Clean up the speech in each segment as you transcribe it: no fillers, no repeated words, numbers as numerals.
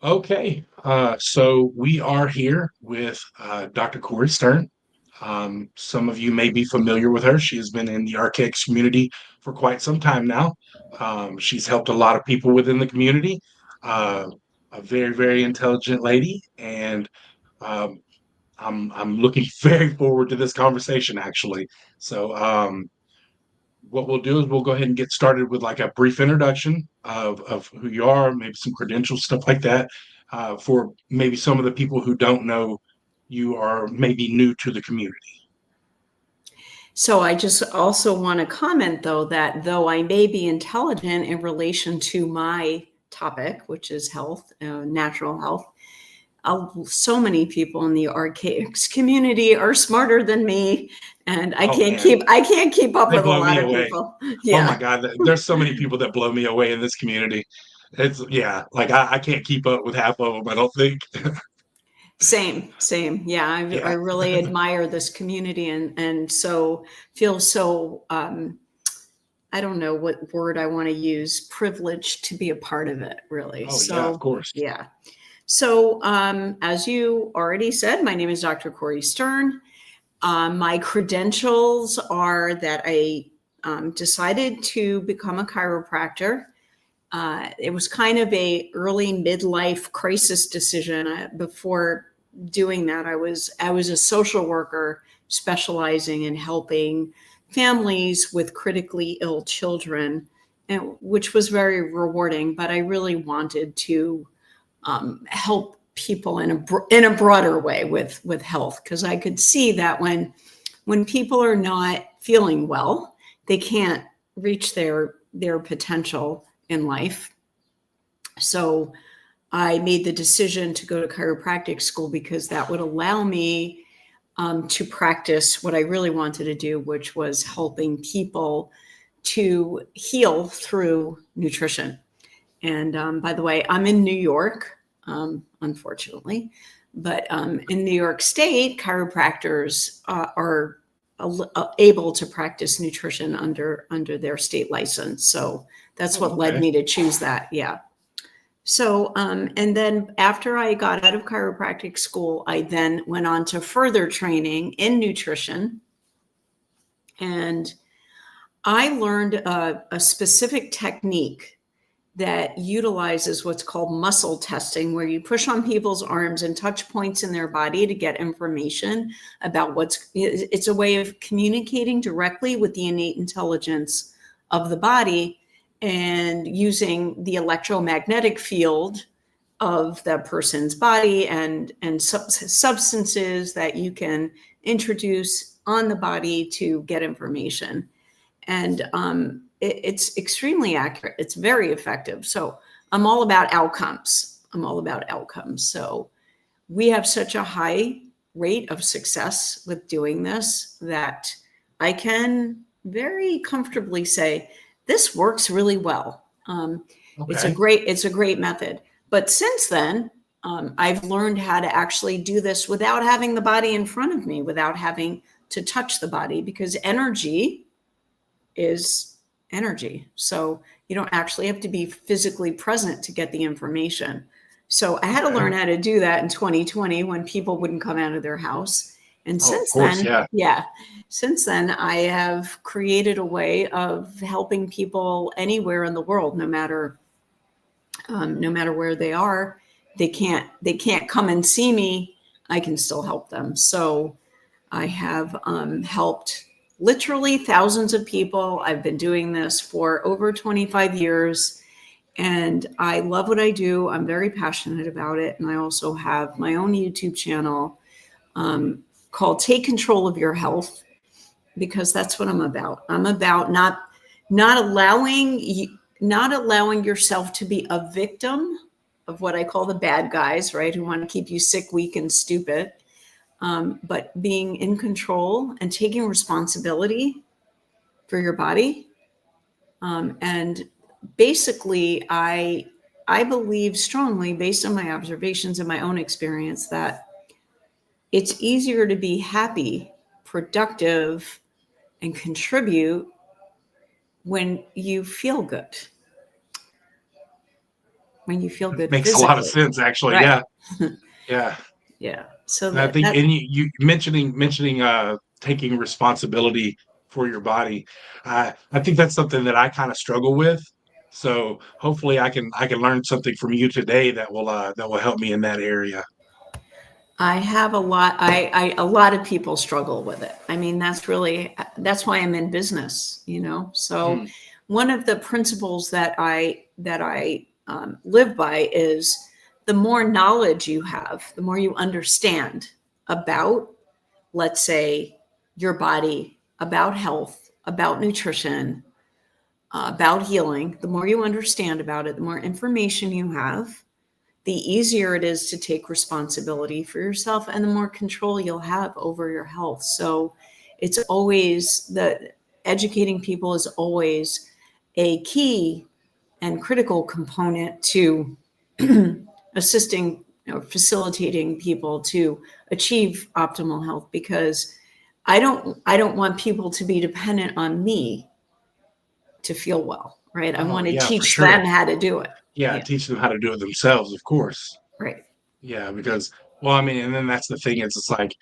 Okay, so we are here with Dr. Cori Stern. Some of you may be familiar with her. She has been in the architects community for quite some time now. She's helped a lot of people within the community. Uh, a very, very intelligent lady, and um, I'm looking very forward to this conversation, actually. So, what we'll do is we'll go ahead and get started with like a brief introduction of who you are, maybe some credentials, stuff like that, for maybe some of the people who don't know you are maybe new to the community. So I just also want to comment, though, that though I may be intelligent in relation to my topic, which is health, natural health, so many people in the archaics community are smarter than me, and I Oh can't man, keep I can't keep up they with a blow me lot of away. people. Oh my Yeah. God, there's so many people that blow me away in this community. It's yeah, like I can't keep up with half of them, I don't think. Same. Yeah, I Yeah. really admire this community, and so feel so I don't know what word I want to use, privileged to be a part of it, really. Oh yeah, of So, course. yeah. So, as you already said, my name is Dr. Cori Stern. My credentials are that I decided to become a chiropractor. It was kind of a early midlife crisis decision. Before doing that, I was a social worker specializing in helping families with critically ill children, and which was very rewarding. But I really wanted to help people in a broader way with health, because I could see that when people are not feeling well, they can't reach their potential in life. So I made the decision to go to chiropractic school because that would allow me to practice what I really wanted to do, which was helping people to heal through nutrition. And by the way, I'm in New York, unfortunately, but in New York State, chiropractors are able to practice nutrition under their state license. So that's Oh, what led okay. me to choose that. Yeah. So, and then after I got out of chiropractic school, I then went on to further training in nutrition. And I learned a specific technique that utilizes what's called muscle testing, where you push on people's arms and touch points in their body to get information about it's a way of communicating directly with the innate intelligence of the body, and using the electromagnetic field of the person's body and substances that you can introduce on the body to get information. And it's extremely accurate. It's very effective. So I'm all about outcomes. I'm all about outcomes. So we have such a high rate of success with doing this that I can very comfortably say this works really well. Okay. It's a great method. But since then, I've learned how to actually do this without having the body in front of me, without having to touch the body, because energy is energy. So you don't actually have to be physically present to get the information. So I had to Okay. learn how to do that in 2020 when people wouldn't come out of their house. And Oh, of since course. then, Yeah. yeah, since then, I have created a way of helping people anywhere in the world, no matter where they are. They can't come and see me. I can still help them. So I have helped literally thousands of people. I've been doing this for over 25 years, and I love what I do. I'm very passionate about it. And I also have my own YouTube channel called Take Control of Your Health, because that's what I'm about. I'm about not allowing yourself to be a victim of what I call the bad guys, right? Who want to keep you sick, weak, and stupid, but being in control and taking responsibility for your body. And basically, I believe strongly, based on my observations and my own experience, that it's easier to be happy, productive, and contribute when you feel good. when you feel good Makes a lot of physically. sense, actually. Right. Yeah, yeah. Yeah. So And I think, that and you mentioning taking responsibility for your body. I think that's something that I kind of struggle with. So hopefully I can learn something from you today that will help me in that area. I have a lot. A lot of people struggle with it. I mean, that's why I'm in business. So Mm, one of the principles that I live by is the more knowledge you have, the more you understand about, let's say, your body, about health, about nutrition, about healing. The more you understand about it, the more information you have, the easier it is to take responsibility for yourself and the more control you'll have over your health. So it's always the educating people is always a key and critical component to assisting, facilitating people to achieve optimal health, because I don't want people to be dependent on me to feel well, right? I oh want to yeah, for teach sure. them how to do it. Yeah, Yeah, teach them how to do it themselves, of course. right. Yeah, because well, I mean, and then that's the thing. It's like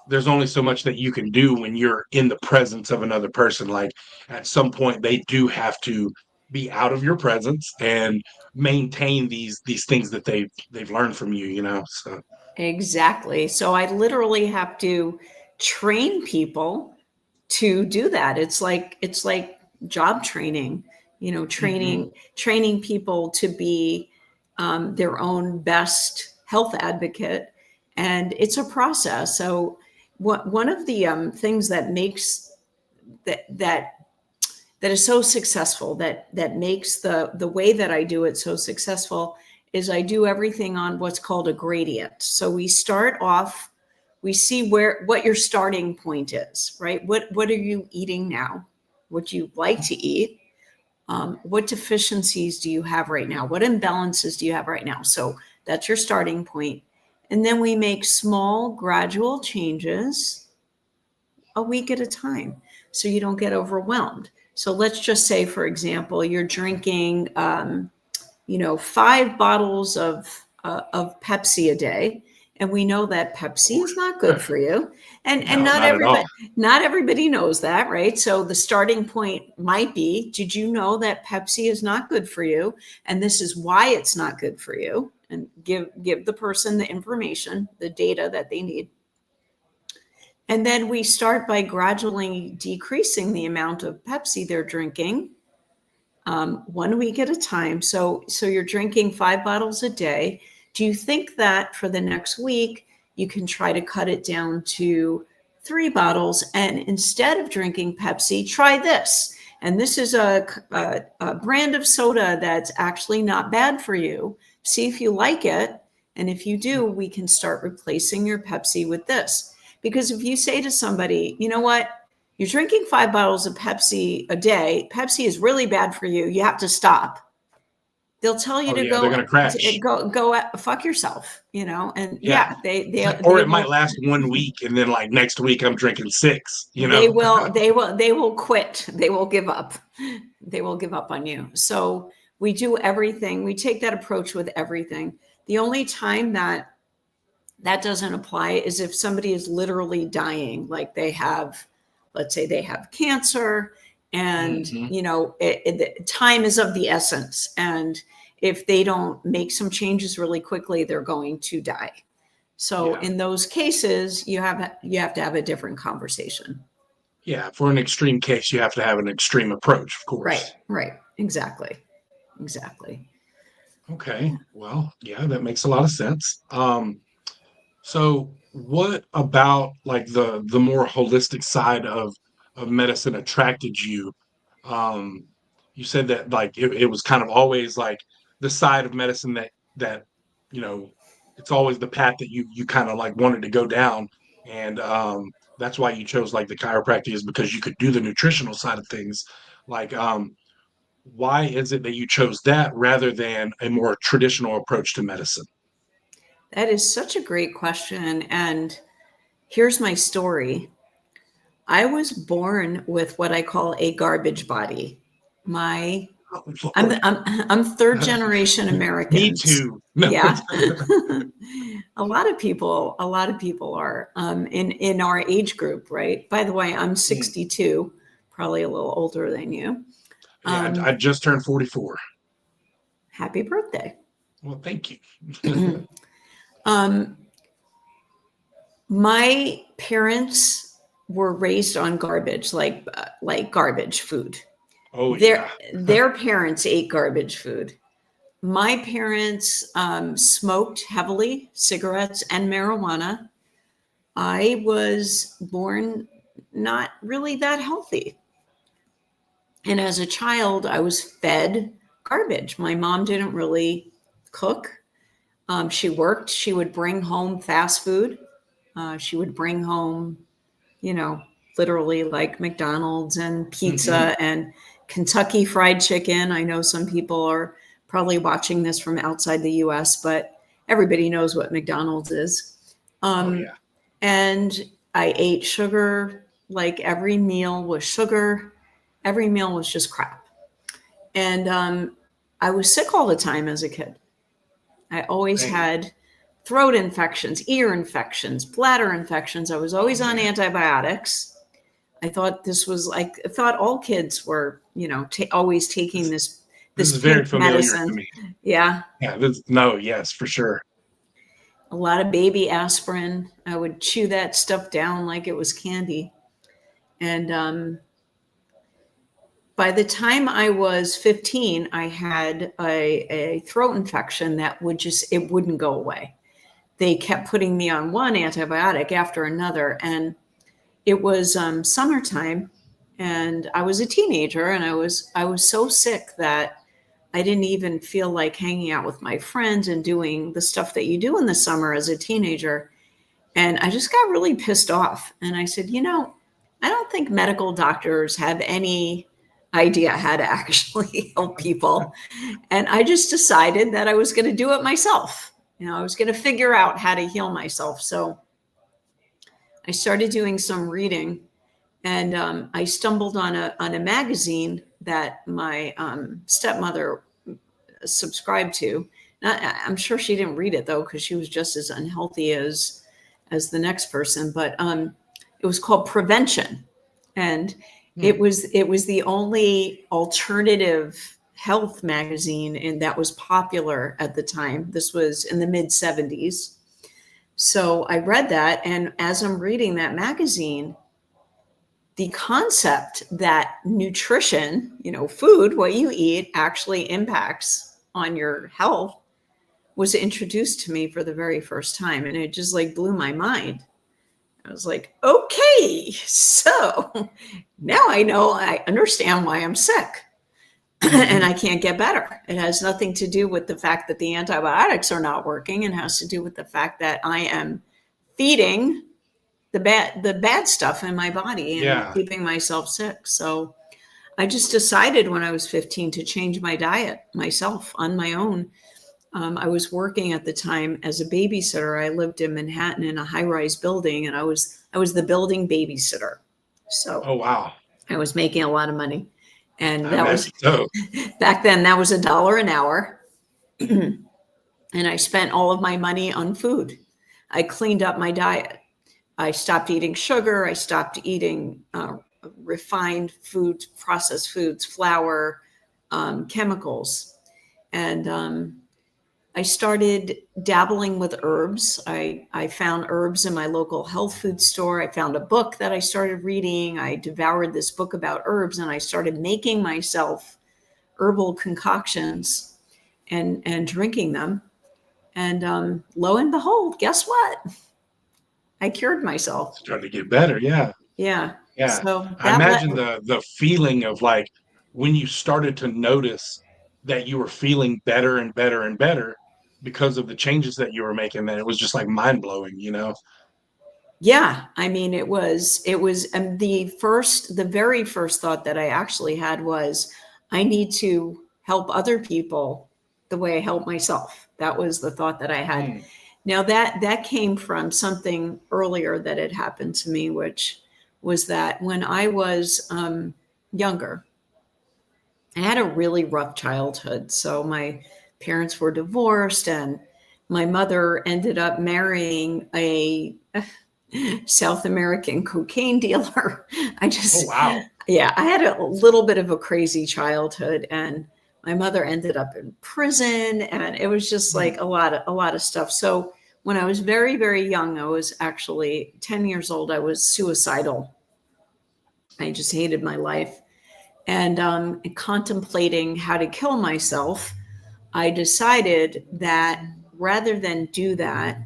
there's only so much that you can do when you're in the presence of another person. Like at some point, they do have to be out of your presence and maintain these things that they've learned from you. So Exactly. So I literally have to train people to do that. It's like job training, hmm training people to be their own best health advocate, and it's a process. So one of the things that makes that that is so successful, that makes the way that I do it so successful, is I do everything on what's called a gradient. So we start off, we see what your starting point is, right? What are you eating now? What do you like to eat? What deficiencies do you have right now? What imbalances do you have right now? So that's your starting point. And then we make small, gradual changes a week at a time so you don't get overwhelmed. So let's just say, for example, you're drinking, 5 bottles of Pepsi a day. And we know that Pepsi is not good for you. And no, not at all. not everybody knows that, right? So the starting point might be, did you know that Pepsi is not good for you? And this is why it's not good for you. And give the person the information, the data that they need. And then we start by gradually decreasing the amount of Pepsi they're drinking, 1 week at a time. So you're drinking 5 bottles a day. Do you think that for the next week, you can try to cut it down to 3 bottles? And instead of drinking Pepsi, try this. And this is a brand of soda that's actually not bad for you. See if you like it. And if you do, we can start replacing your Pepsi with this. Because if you say to somebody, you know what, you're drinking 5 bottles of Pepsi a day, Pepsi is really bad for you, you have to stop. They'll tell you Oh to yeah, they're go gonna crash. fuck yourself, and Yeah, yeah, they it's they like, or they it might will last 1 week, and then like next week I'm drinking six. they will quit. They will give up. They will give up on you. So we do everything. We take that approach with everything. The only time that doesn't apply is if somebody is literally dying, like let's say they have cancer, and hmm time is of the essence, and if they don't make some changes really quickly, they're going to die. So Yeah, in those cases, you have to have a different conversation. yeah. For an extreme case, you have to have an extreme approach, of Right, course. right, exactly. Okay, well, yeah, that makes a lot of sense. So what about like the more holistic side of medicine attracted you? Um, you said that like it was kind of always like the side of medicine that you know it's always the path that you kind of like wanted to go down, and that's why you chose like the chiropractic is because you could do the nutritional side of things. Like, why is it that you chose that rather than a more traditional approach to medicine? That is such a great question. And here's my story. I was born with what I call a garbage body. My I'm third generation Me Americans. too. No. Yeah. A lot of people are in our age group, right? By the way, I'm Mm. 62, probably a little older than you. Yeah, I just turned 44. Happy birthday. Well, thank you. Um, my parents were raised on garbage, like garbage food. Oh Their yeah. their parents ate garbage food. My parents smoked heavily, cigarettes and marijuana. I was born not really that healthy. And as a child, I was fed garbage. My mom didn't really cook. She worked. She would bring home fast food. She would bring home, you know, literally like McDonald's and Hmm. pizza and Kentucky Fried Chicken. I know some people are probably watching this from outside the US, but everybody knows what McDonald's is. Oh Um, yeah. and I ate sugar, like every meal was sugar, every meal was just crap. And I was sick all the time as a kid. I always Dang. had throat infections, ear infections, bladder infections. I was Oh always on man. antibiotics. I thought this was like, I thought all kids were, always taking This this this is very pink familiar to medicine. me. Yeah, Yeah. No. Yes, for sure. a lot of baby aspirin. I would chew that stuff down like it was candy. And by the time I was 15, I had a throat infection that it wouldn't go away. They kept putting me on one antibiotic after another. And it was summertime and I was a teenager and I was so sick that I didn't even feel like hanging out with my friends and doing the stuff that you do in the summer as a teenager. And I just got really pissed off. And I said, I don't think medical doctors have any idea how to actually help people. And I just decided that I was going to do it myself. I was going to figure out how to heal myself. So I started doing some reading, and I stumbled on a magazine that my stepmother subscribed to. I'm sure she didn't read it though, because she was just as unhealthy as the next person. But it was called Prevention, and Hmm. it was the only alternative health magazine and that was popular at the time. This was in the mid 70s. So I read that, and as I'm reading that magazine, the concept that nutrition, food, what you eat, actually impacts on your health was introduced to me for the very first time. And it just like blew my mind. I was like, okay, so now I understand why I'm sick and Hmm. I can't get better. It has nothing to do with the fact that the antibiotics are not working. It has to do with the fact that I am feeding the bad stuff in my body and Yeah. keeping myself sick. So I just decided when I was 15 to change my diet myself on my own. I was working at the time as a babysitter. I lived in Manhattan in a high-rise building, and I was the building babysitter. So Oh wow. I was making a lot of money, and I that was imagine so. back then. That was $1 an hour, and I spent all of my money on food. I cleaned up my diet. I stopped eating sugar. I stopped eating refined foods, processed foods, flour, chemicals. And I started dabbling with herbs. I found herbs in my local health food store. I found a book that I started reading. I devoured this book about herbs and I started making myself herbal concoctions and drinking them. And lo and behold, guess what? I cured myself. Starting to get better. Yeah. Yeah. Yeah. So I that let imagine the feeling of like when you started to notice that you were feeling better and better and better because of the changes that you were making, that it was just like mind blowing. Yeah, I mean, it was the very first thought that I actually had was, I need to help other people the way I help myself. That was the thought that I had. Mm. Now that came from something earlier that had happened to me, which was that when I was younger, I had a really rough childhood. So my parents were divorced, and my mother ended up marrying a South American cocaine dealer. I Oh, just, wow. yeah, I had a little bit of a crazy childhood, and my mother ended up in prison, and it was just Mm, like a lot of stuff. So when I was very, very young, I was actually 10 years old, I was suicidal. I just hated my life. And contemplating how to kill myself, I decided that rather than do that,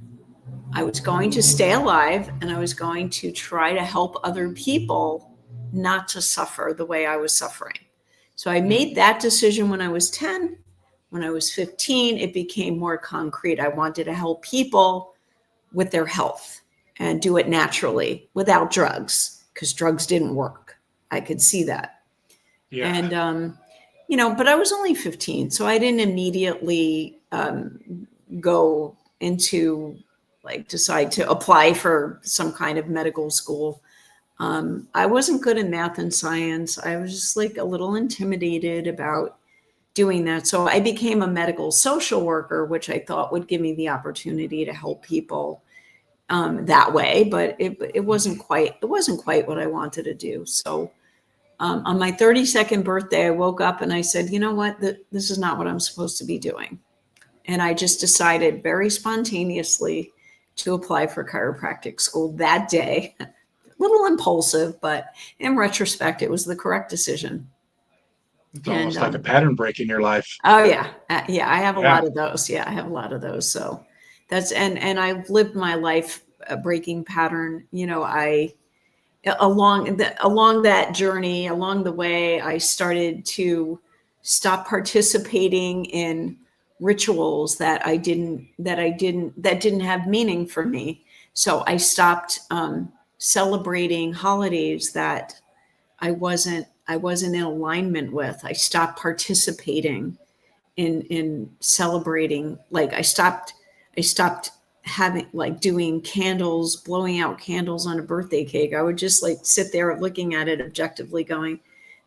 I was going to stay alive and I was going to try to help other people not to suffer the way I was suffering. So I mm, made that decision when I was 10. When I was 15, it became more concrete. I wanted to help people with their health and do it naturally without drugs because drugs didn't work. I could see that. yeah. And, but I was only 15, so I didn't immediately go into like decide to apply for some kind of medical school. I wasn't good in math and science. I was just like a little intimidated about doing that. So I became a medical social worker, which I thought would give me the opportunity to help people that way. But it wasn't Mhm. quite what I wanted to do. So on my 32nd birthday, I woke up and I said, you know what? This is not what I'm supposed to be doing. And I just decided very spontaneously to apply for chiropractic school that day. A little impulsive, but in retrospect, it was the correct decision. It's And almost like a pattern break in your life. oh yeah, yeah, I have a Yeah. lot of those. Yeah, I have a lot of those. So that's and I've lived my life a breaking pattern. I along that journey, along the way, I started to stop participating in rituals that didn't have meaning for me. So I stopped celebrating holidays that I wasn't in alignment with. I stopped participating in celebrating. Like I stopped having like doing candles, blowing out candles on a birthday cake. I would just like sit there looking at it objectively going,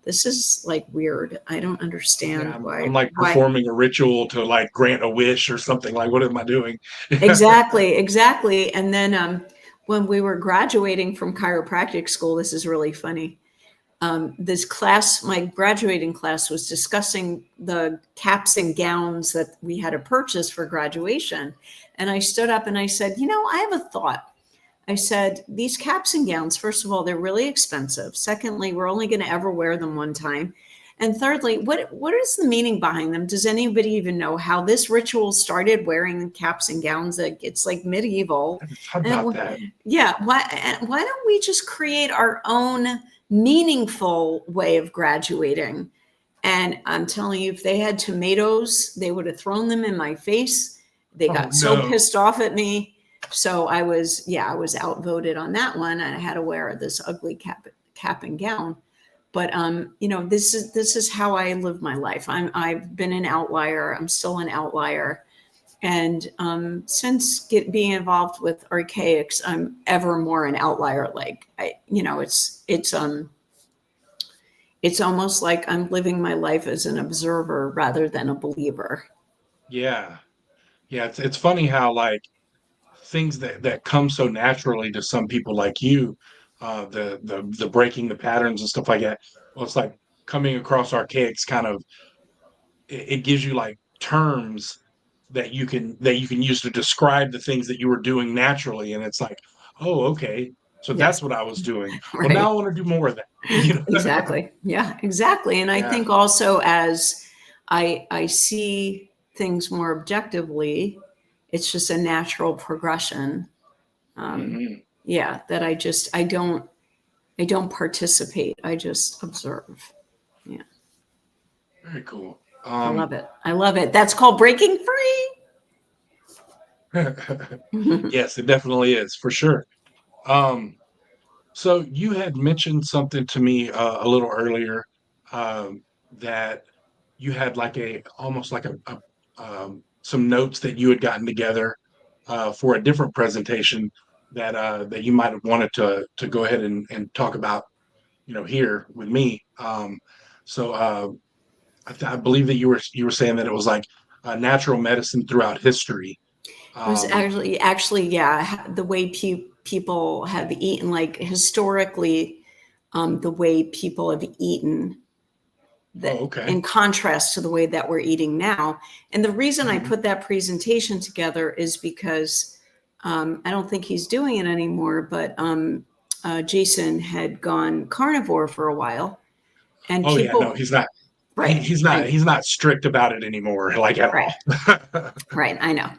this is like weird. I don't Yeah. understand I'm why like why performing a ritual to like grant a wish or something. Like, what am I doing? exactly. And then when we were graduating from chiropractic school, this is really funny. This class, my graduating class, was discussing the caps and gowns that we had to purchase for graduation. And I stood up and I said, I have a thought. I said, these caps and gowns, first of all, they're really expensive. Secondly, we're only going to ever wear them one time. And thirdly, what is the meaning behind them? Does anybody even know how this ritual started wearing caps and gowns? Like it's like medieval. I thought about And that. yeah, why don't we just create our own meaningful way of graduating? And I'm telling you, if they had tomatoes, they would have thrown them in my face. They Oh got so no. pissed off at me. So I was outvoted on that one. I had to wear this ugly cap and gown. But this is how I live my life. I've been an outlier. I'm still an outlier. And since being involved with archaics, I'm ever more an outlier. Like it's almost like I'm living my life as an observer rather than a believer. Yeah. Yeah. It's funny how like things that come so naturally to some people like you, the breaking the patterns and stuff like that. Well, it's like coming across archaics kind of it gives you like terms that you can use to describe the things that you were doing naturally, and it's like, oh, okay, so Yes, that's what I was doing. Well, now right. I want to do more of that. You know? Exactly. Yeah, exactly. And I Yeah. think also as I see things more objectively, it's just a natural progression. Um, Hmm. yeah, that I don't participate. I just observe. Yeah, Very cool. I love it. I love it. That's called breaking free. Yes, it definitely is for sure. Um, so you had mentioned something to me a little earlier, that you had like a almost like some notes that you had gotten together for a different presentation that you might have wanted to go ahead and talk about, here with me. So I believe that you were saying that it was like natural medicine throughout history. It was Um, actually, yeah, the way people have eaten, like historically, the way people have eaten, oh, that okay. in contrast to the way that we're eating now. And the reason I Hmm. put that presentation together is because I don't think he's doing it anymore, but Jason had gone carnivore for a while, and Oh yeah, no, people, he's not. right, I He's not strict about it anymore, like at right, all. right, I know.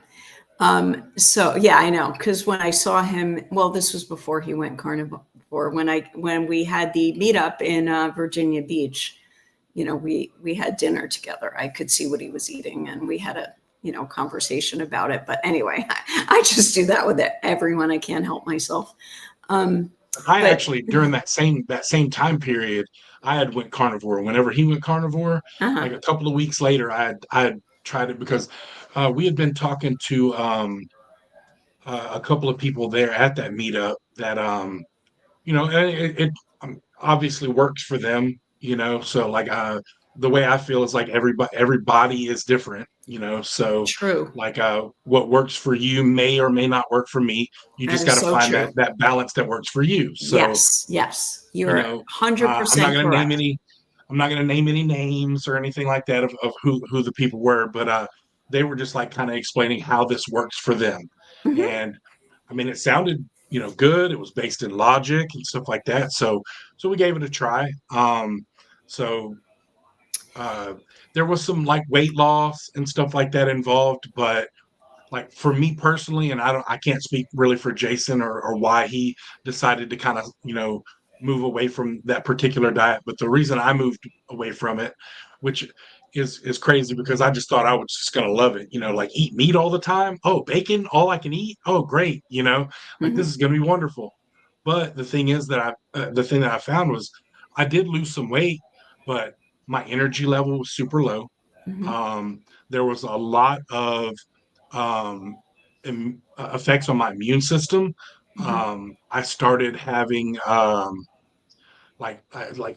So yeah, I know, because when I saw him, well, this was before he went carnivore. When we had the meetup in Virginia Beach, we had dinner together. I could see what he was eating, and we had a conversation about it. But anyway, I just do that with everyone. I can't help myself. Um, I but actually during that same time period, I had went carnivore. Whenever he went carnivore, uh-huh, like a couple of weeks later, I had tried it because we had been talking to a couple of people there at that meetup that and it obviously works for them, so like the way I feel is like everybody is different, so true. like what works for you may or may not work for me. You That just got is to so find true. that balance that works for you. So Yes, yes, you you're know, I'm not 100% going to name correct. any. I'm not going to name any names or anything like that of who the people were, but they were just like kind of explaining how this works for them. Hmm. And I mean, it sounded good. It was based in logic and stuff like that. So we gave it a try. So uh, there was some like weight loss and stuff like that involved, but like for me personally, and I can't speak really for Jason or why he decided to kind of move away from that particular diet, but the reason I moved away from it, which is crazy because I just thought I was just gonna love it, like eat meat all the time. Oh, bacon, all I can eat. Oh, great, like this Hmm. is gonna be wonderful. But the thing that I found was I did lose some weight, but my energy level was super low. Hmm. There was a lot of um, effects on my immune system. Hmm. I started having like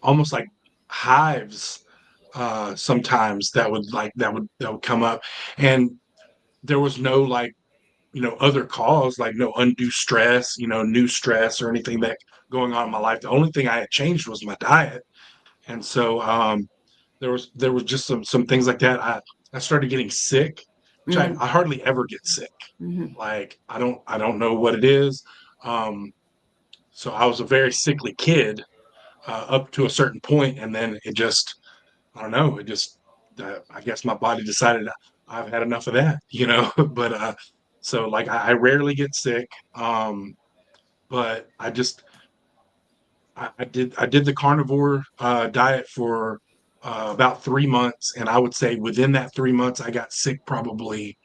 almost like hives sometimes that would come up, and there was no like other cause, like no undue stress, new stress or anything that going on in my life. The only thing I had changed was my diet, and so there was just some things like that. I started getting sick, which I Hmm. hardly ever get sick. Hmm. Like I don't know what it is. Um, so I was a very sickly kid up to a certain point, and then it just I don't know. It just I guess my body decided I've had enough of that, but so like I rarely get sick. But I did the carnivore diet for about 3 months, and I would say within that 3 months I got sick probably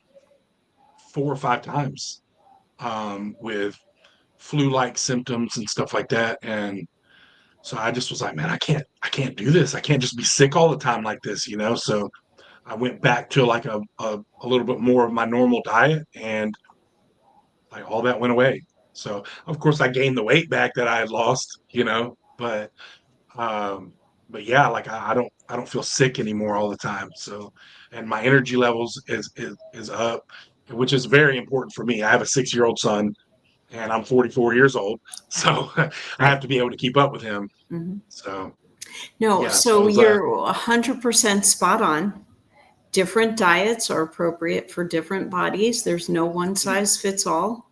4 or 5 times with flu-like symptoms and stuff like that. And so I just was like, man, I can't do this. I can't just be sick all the time like this, So I went back to like a little bit more of my normal diet, and like all that went away. So of course I gained the weight back that I had lost, um, but yeah, like I don't feel sick anymore all the time. So and my energy levels is up, which is very important for me. I have a 6-year-old son and I'm 44 years old, so I Right. have to be able to keep up with him. Hmm. So No, yeah, so it so was you're 100% spot on. Different diets are appropriate for different bodies. There's no one mhm, size fits all.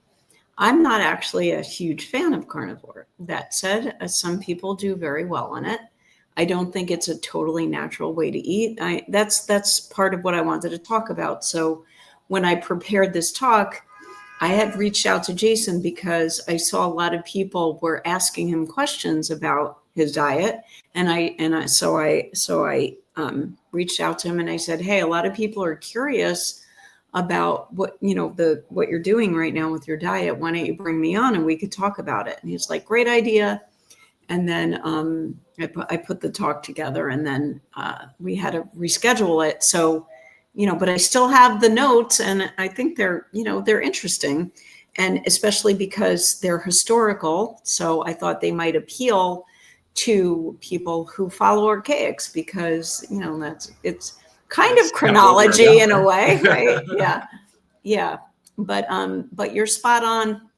I'm not actually a huge fan of carnivore. That said, some people do very well on it. I don't think it's a totally natural way to eat. That's part of what I wanted to talk about. So when I prepared this talk, I had reached out to Jason because I saw a lot of people were asking him questions about his diet, and I reached out to him and I said, "Hey, a lot of people are curious about what you're doing right now with your diet. Why don't you bring me on and we could talk about it?" And he's like, "Great idea." And then I put the talk together, and then we had to reschedule it. So, but I still have the notes, and I think they're interesting, and especially because they're historical. So I thought they might appeal to people who follow archaics because, it's kind It's of kind of what we're chronology about, in a way, right? right? Yeah. Yeah. But you're spot on,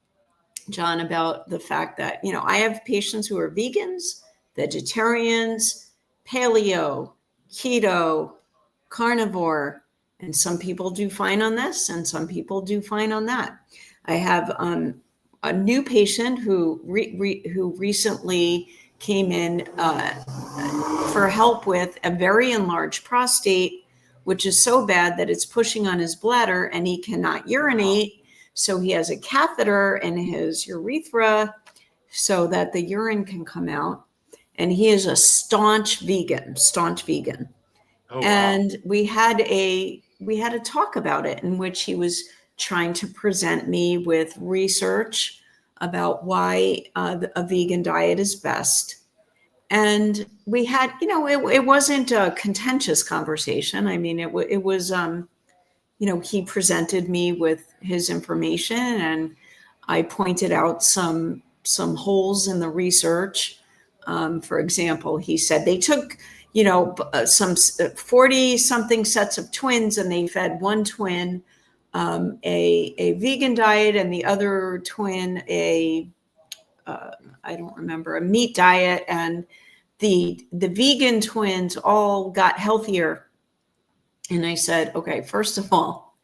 John, about the fact that, I have patients who are vegans, vegetarians, paleo, keto, carnivore, and some people do fine on this and some people do fine on that. I have a new patient who recently came in for help with a very enlarged prostate, which is so bad that it's pushing on his bladder and he cannot Wow. urinate. So he has a catheter in his urethra so that the urine can come out. And he is a staunch vegan, staunch vegan. Oh, wow. And we had a talk about it in which he was trying to present me with research about why a vegan diet is best. And we had, it wasn't a contentious conversation. I mean, it was, he presented me with his information and I pointed out some holes in the research. For example, he said they took, some 40 something sets of twins and they fed one twin a vegan diet and the other twin uh, I don't remember, a meat diet, and the vegan twins all got healthier. And I said, okay, first of all,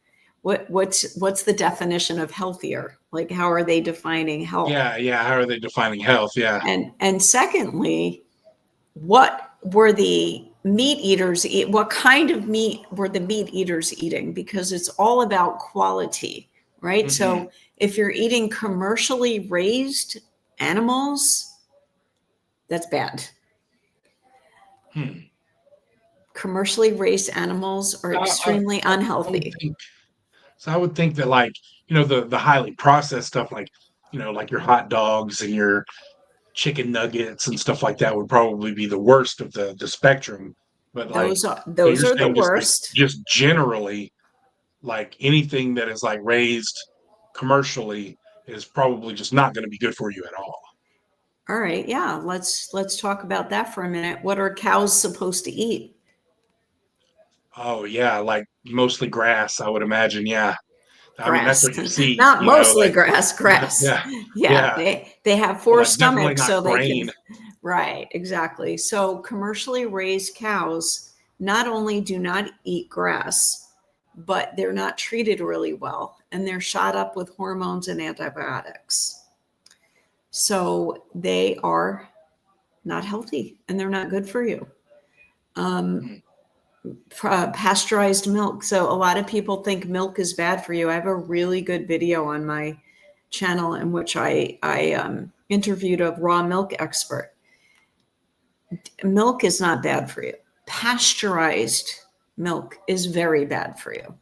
what's the definition of healthier? Like, how are they defining health? Yeah, yeah. How are they defining health? Yeah. And secondly, what were the meat eaters eat? What kind of meat were the meat eaters eating? Because it's all about quality, right? Hmm. So if you're eating commercially raised animals, that's bad. Hmm. Commercially raised animals are extremely I would unhealthy. think so. I would think that, like, the highly processed stuff, like, like your hot dogs and your chicken nuggets and stuff like that would probably be the worst of the spectrum. But like, Those are so those you're are the saying just like worst. just generally, like anything that is like raised commercially is probably just not going to be good for you at all. All right, yeah, let's talk about that for a minute. What are cows supposed to eat? Oh yeah, like mostly grass, I would imagine. Yeah. I mean, that's Grass. what you see, Not mostly like grass, grass. yeah, Yeah, yeah, they have but four like definitely stomachs not so they can. grain. Right, exactly. So commercially raised cows not only do not eat grass, but they're not treated really well and they're shot up with hormones and antibiotics. So they are not healthy and they're not good for you. Um, Mm. Pasteurized milk. So a lot of people think milk is bad for you. I have a really good video on my channel in which I interviewed a raw milk expert. Milk is not bad for you. Pasteurized milk is very bad for you.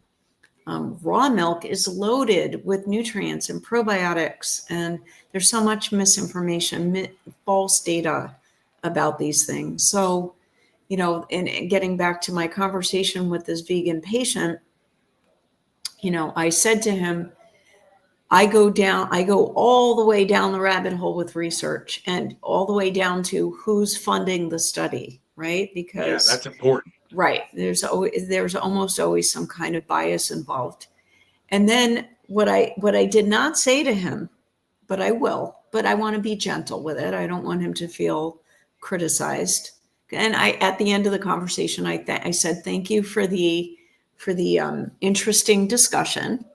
Raw milk is loaded with nutrients and probiotics, and there's so much misinformation, false data about these things. So, and getting back to my conversation with this vegan patient, I said to him, I go all the way down the rabbit hole with research and all the way down to who's funding the study, right? Yeah, Because that's important. right, there's almost always some kind of bias involved. And then what I did not say to him, but I will, but I want to be gentle with it. I don't want him to feel criticized. And I at the end of the conversation, I said thank you for the interesting discussion.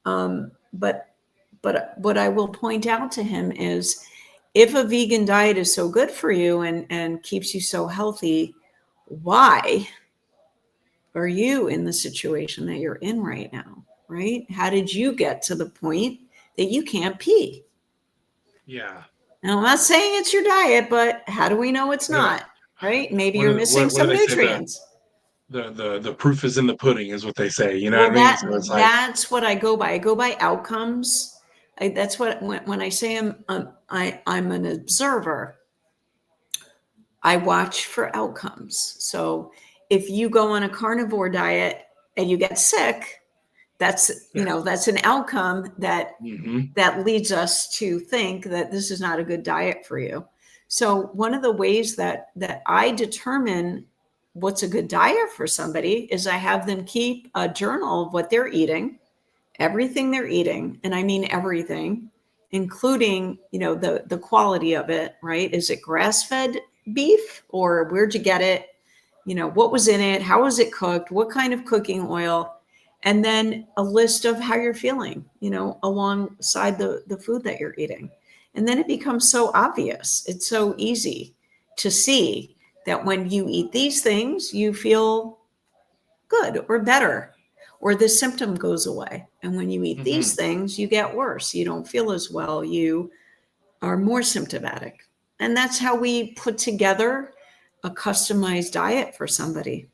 But what I will point out to him is if a vegan diet is so good for you and keeps you so healthy, why are you in the situation that you're in right now? Right? How did you get to the point that you can't pee? Yeah. Now, I'm not saying it's your diet, but how do we know it's What, not? Right? Maybe what, you're do- missing what do some they say? nutrients. The proof is in the pudding, is what they say. You know what Well, I mean? So it's like, that's what I go by. I go by outcomes. That's what when I say I'm an observer, I watch for outcomes. So if you go on a carnivore diet and you get sick, that's yeah. that's an outcome that Hmm. that leads us to think that this is not a good diet for you. So one of the ways that I determine what's a good diet for somebody is I have them keep a journal of what they're eating, everything they're eating, and I mean everything, including, the quality of it, right? Is it grass-fed beef, or where'd you get it? What was in it? How was it cooked? What kind of cooking oil? And then a list of how you're feeling, alongside the food that you're eating. And then it becomes so obvious. It's so easy to see that when you eat these things, you feel good or better, or the symptom goes away. And when you eat these Hmm. things, you get worse. You don't feel as well. You are more symptomatic. And that's how we put together a customized diet for somebody.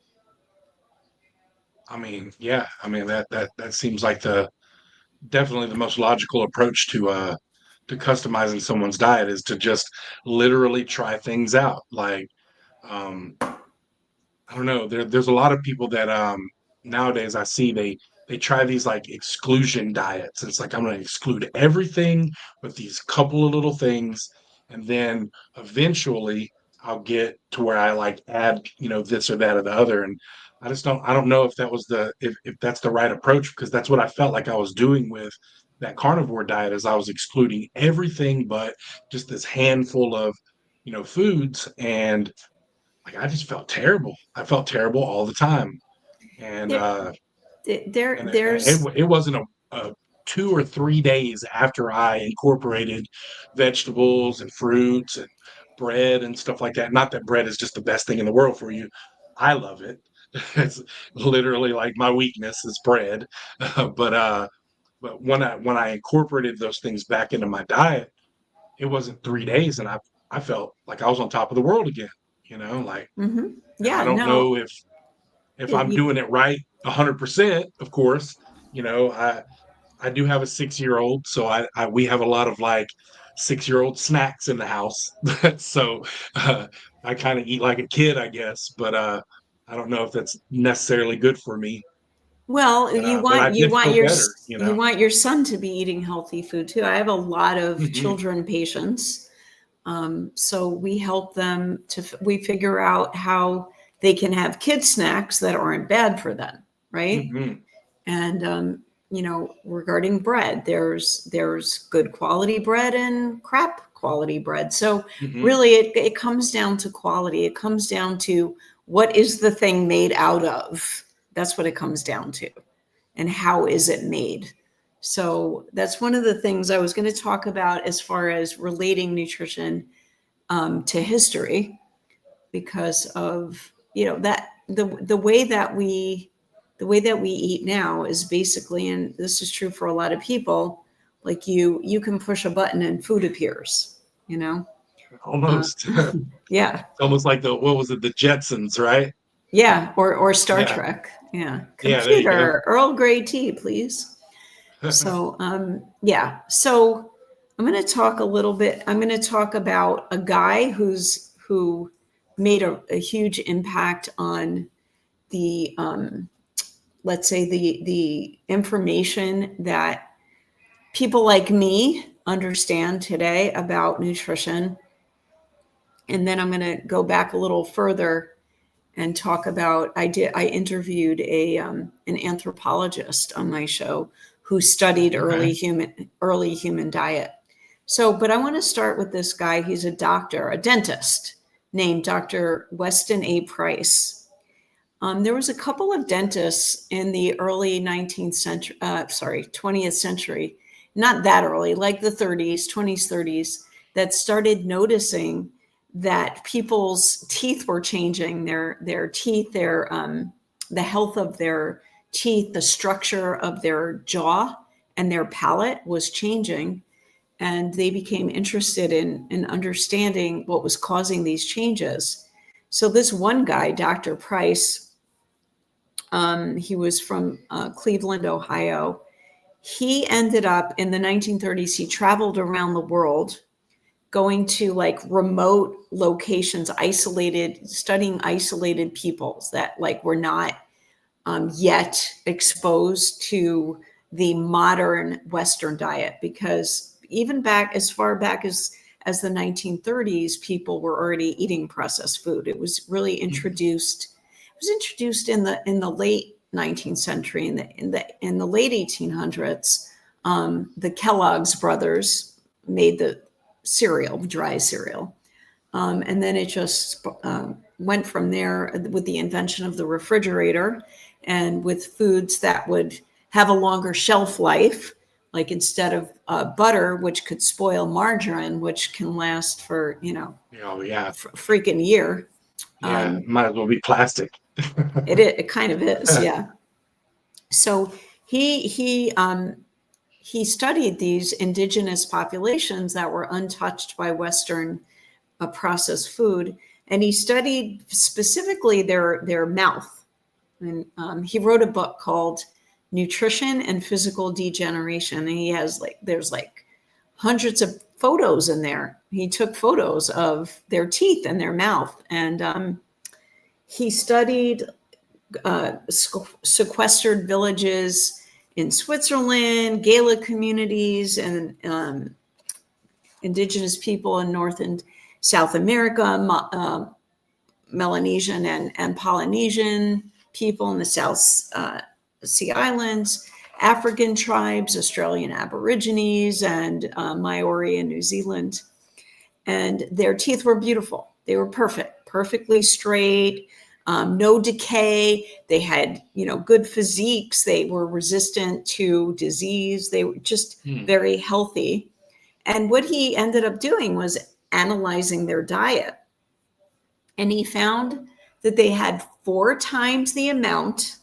I mean, yeah, I mean that seems like the definitely the most logical approach to customizing someone's diet is to just literally try things out. Like, um, I don't know. There's a lot of people that nowadays I see they try these like exclusion diets. It's like I'm going to exclude everything with these couple of little things, and then eventually I'll get to where I like add this or that or the other. And I don't know if that was if that's the right approach, because that's what I felt like I was doing with that carnivore diet, is I was excluding everything but just this handful of foods. And like I just felt terrible. I felt terrible all the time, and There, there's it wasn't a 2 or 3 days after I incorporated vegetables and fruits and bread and stuff like that. Not that bread is just the best thing in the world for you. I love it. It's literally like my weakness is bread, but when I incorporated those things back into my diet, it wasn't 3 days, and I felt like I was on top of the world again. Like, mhm. and I Yeah, don't no. know if I'm doing it right 100%. Of course, I do have a 6-year old, so I we have a lot of like 6-year old snacks in the house. So uh, I kind of eat like a kid, I guess. But I don't know if that's necessarily good for me. Well, But I did feel better. you want your son to be eating healthy food too. I have a lot of Hmm. children patients. So we help them we figure out how they can have kid snacks that aren't bad for them, right? Hmm. And regarding bread, there's good quality bread and crap quality bread. So Hmm. really, it comes down to quality. It comes down to what is the thing made out of. That's what it comes down to, and how is it made. So that's one of the things I was going to talk about as far as relating nutrition to history, because of that the way that we eat now is basically, and this is true for a lot of people, like you can push a button and food appears, uh, Almost. It's yeah, almost like the what was it, the Jetsons, right? yeah, or Star Yeah. Trek, yeah, Yeah. There you go. computer, Earl Grey tea please. So yeah, so I'm going to talk about a guy who made a huge impact on the let's say the information that people like me understand today about nutrition. And then I'm going to go back a little further and talk about I interviewed a an anthropologist on my show who studied Okay. early human diet. So, but I want to start with this guy. He's a doctor, a dentist named Dr. Weston A. Price. There was a couple of dentists in the early 19th century, 20th century, not that early, like the 30s, 20s, 30s, that started noticing that people's teeth were changing, their teeth, the health of their teeth, the structure of their jaw and their palate was changing. And they became interested in understanding what was causing these changes. So this one guy, Dr. Price, he was from Cleveland, Ohio. He ended up in the 1930s, he traveled around the world going to like remote locations, isolated, studying isolated peoples that like were not yet exposed to the modern Western diet. Because even back as far back as the 1930s, people were already eating processed food. It was really introduced. It was introduced in the late 19th century. In the late 1800s, the Kellogg's brothers made the cereal, dry cereal, and then it just went from there with the invention of the refrigerator, and with foods that would have a longer shelf life. Like instead of butter, which could spoil, margarine, which can last for, Oh yeah, freaking year. yeah. Might as well be plastic. It kind of is, yeah. So he studied these indigenous populations that were untouched by Western processed food, and he studied specifically their mouth. And he wrote a book called Nutrition and Physical Degeneration, and he has there's hundreds of photos in there. He took photos of their teeth and their mouth, and he studied sequestered villages in Switzerland, Gaelic communities, and indigenous people in North and South America, Melanesian and Polynesian people in the South Sea Islands, African tribes, Australian Aborigines, and Maori in New Zealand. And their teeth were beautiful. They were perfectly straight, no decay. They had, good physiques. They were resistant to disease. They were just very healthy. And what he ended up doing was analyzing their diet. And he found that they had 4 times the amount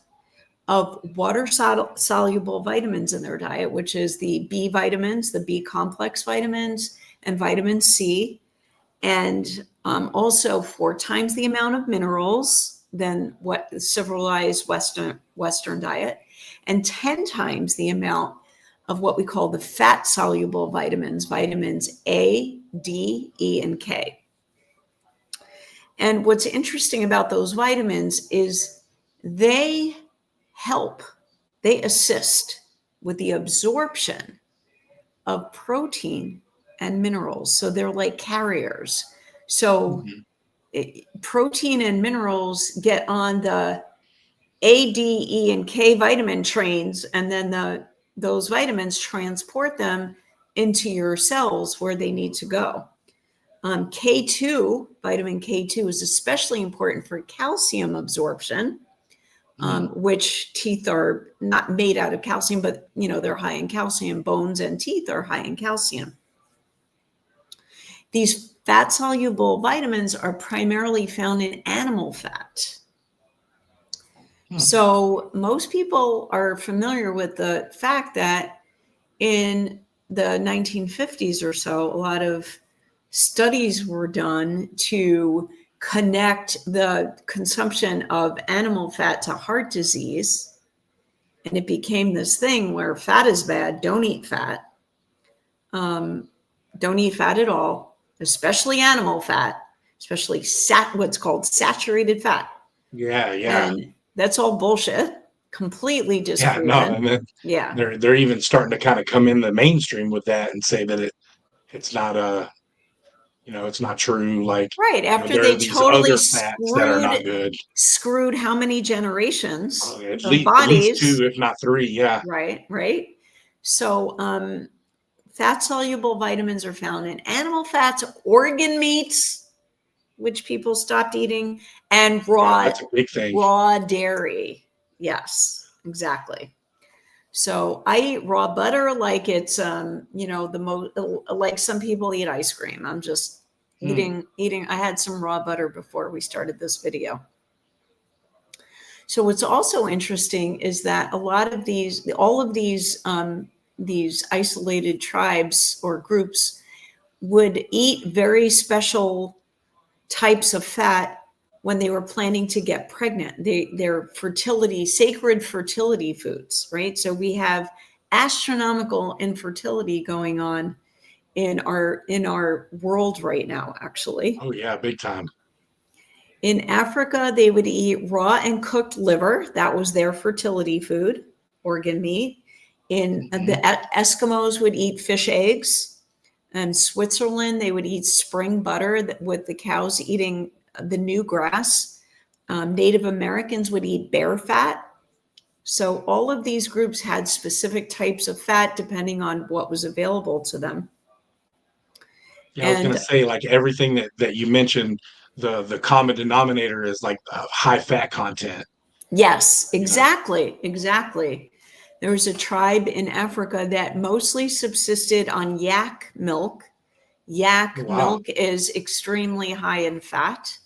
of water soluble vitamins in their diet, which is the B vitamins, the B complex vitamins, and vitamin C, and also 4 times the amount of minerals than what the civilized Western diet, and 10 times the amount of what we call the fat soluble vitamins A, D, E, and K. And what's interesting about those vitamins is they assist with the absorption of protein and minerals. So they're like carriers. So protein and minerals get on the A, D, E, and K vitamin trains, and then those vitamins transport them into your cells where they need to go. K2, vitamin K2 is especially important for calcium absorption, which teeth are not made out of calcium, but they're high in calcium. Bones and teeth are high in calcium. These fat soluble vitamins are primarily found in animal fat. So most people are familiar with the fact that in the 1950s or so, a lot of studies were done to connect the consumption of animal fat to heart disease. And it became this thing where fat is bad, don't eat fat. Don't eat fat at all, especially animal fat, especially what's called saturated fat. Yeah. And that's all bullshit. Completely disproven. Yeah, no, and then Yeah. they're even starting to kind of come in the mainstream with that and say that it's not it's not true. Like, right after there are they these totally other fats that are not good. screwed how many generations At of least bodies? 2, if not 3. Yeah. Right. So fat soluble vitamins are found in animal fats, organ meats, which people stopped eating, and That's a big thing. raw dairy. Yes, exactly. So I eat raw butter like it's like some people eat ice cream. I'm just eating. I had some raw butter before we started this video. So what's also interesting is that all of these isolated tribes or groups would eat very special types of fat when they were planning to get pregnant. They're sacred fertility foods, right? So we have astronomical infertility going on in our world right now, actually. Oh yeah, big time. In Africa, they would eat raw and cooked liver. That was their fertility food, organ meat. In the Eskimos would eat fish eggs. In Switzerland, they would eat spring butter with the cows eating the new grass. Native Americans would eat bear fat. So all of these groups had specific types of fat depending on what was available to them. Yeah, I was gonna And say like everything that you mentioned, the common denominator is like high fat content. yes, You know. exactly, exactly. There was a tribe in Africa that mostly subsisted on yak milk. Oh, Yak wow. milk is extremely high in fat.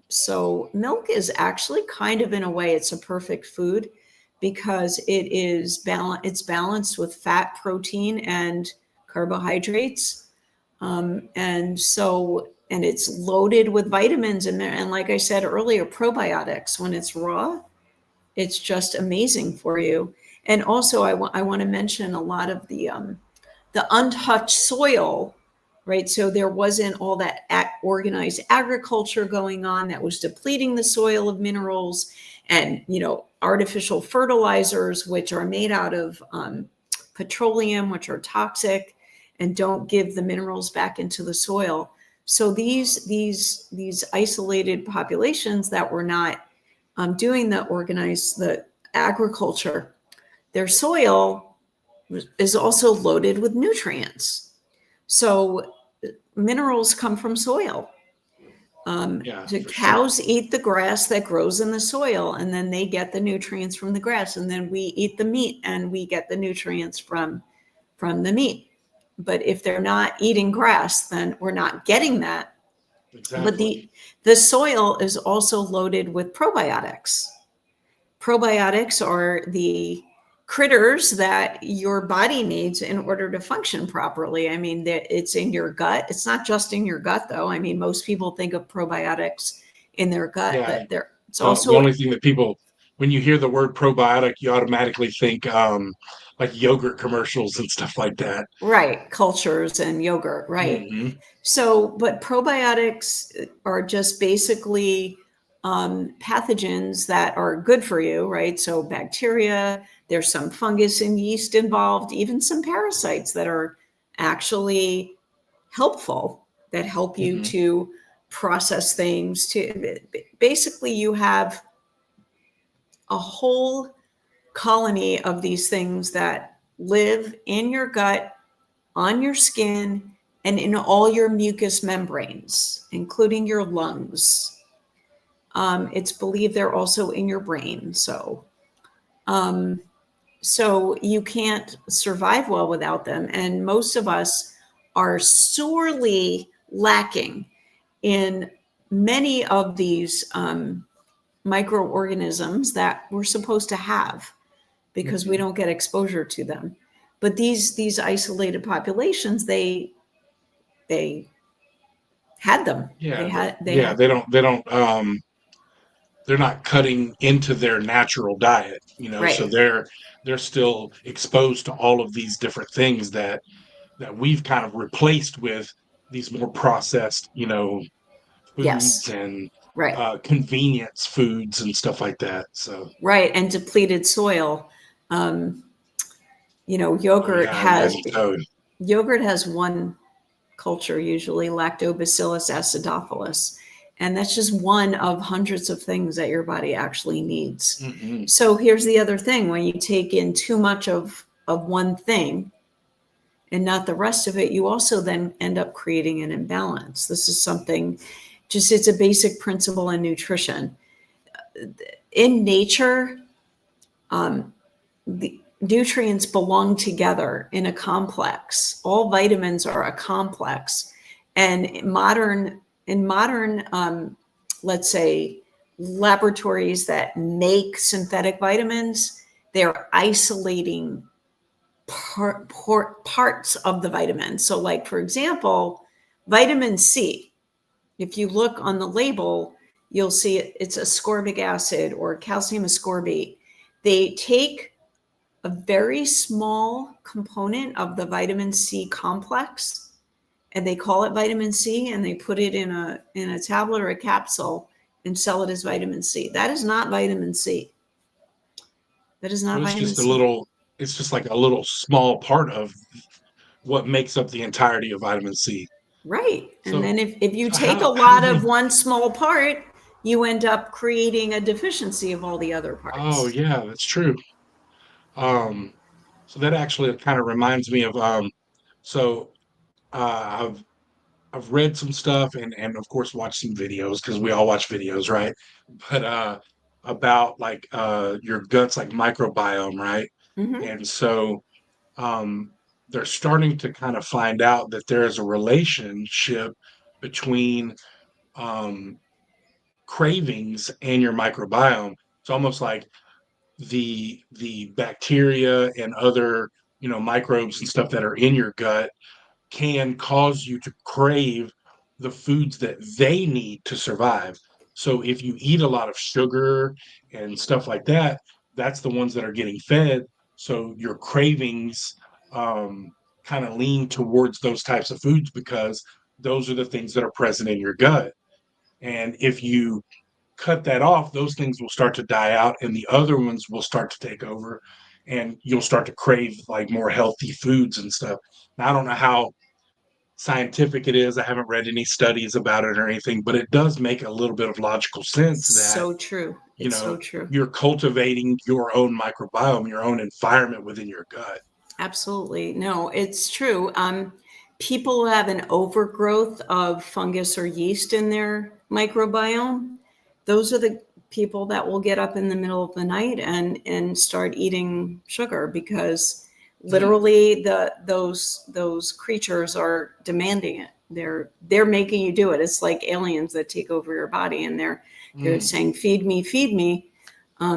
So milk is actually kind of, in a way, it's a perfect food because it's balanced with fat, protein, and carbohydrates. And it's loaded with vitamins in there. And like I said earlier, probiotics. When it's raw, it's just amazing for you. And also, I want to mention a lot of the untouched soil, right? So there wasn't all that organized agriculture going on that was depleting the soil of minerals, and artificial fertilizers, which are made out of petroleum, which are toxic and don't give the minerals back into the soil. So these isolated populations that were not doing the agriculture, their soil is also loaded with nutrients. So minerals come from soil. Yeah, The for sure. cows eat the grass that grows in the soil, and then they get the nutrients from the grass, and then we eat the meat, and we get the nutrients from the meat. But if they're not eating grass, then we're not getting that. But Exactly. the soil is also loaded with probiotics. Probiotics are the critters that your body needs in order to function properly. I mean, it's in your gut. It's not just in your gut, though. I mean, most people think of probiotics in their gut, Yeah. but it's The also only thing that people, when you hear the word probiotic, you automatically think like yogurt commercials and stuff like that. right, cultures and yogurt, right. Hmm. So, but probiotics are just basically pathogens that are good for you, right? So, bacteria, there's some fungus and yeast involved, even some parasites that are actually helpful, that help you Hmm. to process things. To basically, you have a whole colony of these things that live in your gut, on your skin, and in all your mucous membranes, including your lungs. It's believed they're also in your brain. Um, so you can't survive well without them. And most of us are sorely lacking in many of these microorganisms that we're supposed to have because we Hmm. don't get exposure to them. But these isolated populations, they had them. Yeah, They yeah, had they're not cutting into their natural diet, so right. they're still exposed to all of these different things that we've kind of replaced with these more processed, foods Yes. and Right. convenience foods and stuff like that. So, Right. And depleted soil. Um, oh yeah, I imagine so. yogurt has one culture, usually Lactobacillus acidophilus. And that's just one of hundreds of things that your body actually needs. Hmm. So here's the other thing: when you take in too much of one thing and not the rest of it, you also then end up creating an imbalance. This is something, just it's a basic principle in nutrition. In nature, the nutrients belong together in a complex. All vitamins are a complex, and in modern, let's say, laboratories that make synthetic vitamins, they're isolating parts of the vitamin. So, like for example, vitamin C. If you look on the label, you'll see it's ascorbic acid or calcium ascorbate. They take a very small component of the vitamin C complex and they call it vitamin C, and they put it in a tablet or a capsule and sell it as vitamin C. That is not vitamin C. That is So not it's vitamin just C. it's just like a little small part of what makes up the entirety of vitamin C. Right. And So, then if you so take a how lot do of you? one small part, you end up creating a deficiency of all the other Oh parts. yeah, that's true. Um, so that actually kind of reminds me of so uh, I've I've read some stuff and of course watched some videos because we all watch videos, right? But about like your guts like microbiome, right? Hmm. And so um they're starting to kind of find out that there is a relationship between um cravings and your microbiome. It's almost like the bacteria and other, microbes and stuff that are in your gut can cause you to crave the foods that they need to survive. So if you eat a lot of sugar and stuff like that, that's the ones that are getting fed. So your cravings kind of lean towards those types of foods because those are the things that are present in your gut. And if you cut that off, those things will start to die out and the other ones will start to take over and you'll start to crave like more healthy foods and stuff. Now, I don't know how scientific it is. I haven't read any studies about it or anything, but it does make a little bit of logical sense that, So true. you It's so know, true. you're cultivating your own microbiome, your own environment within your gut. Absolutely. No, it's true. People who have an overgrowth of fungus or yeast in their microbiome, those are the people that will get up in the middle of the night and start eating sugar because Mm, literally those creatures are demanding it. They're making you do it. It's like aliens that take over your body and they're mm, saying, feed me, feed me.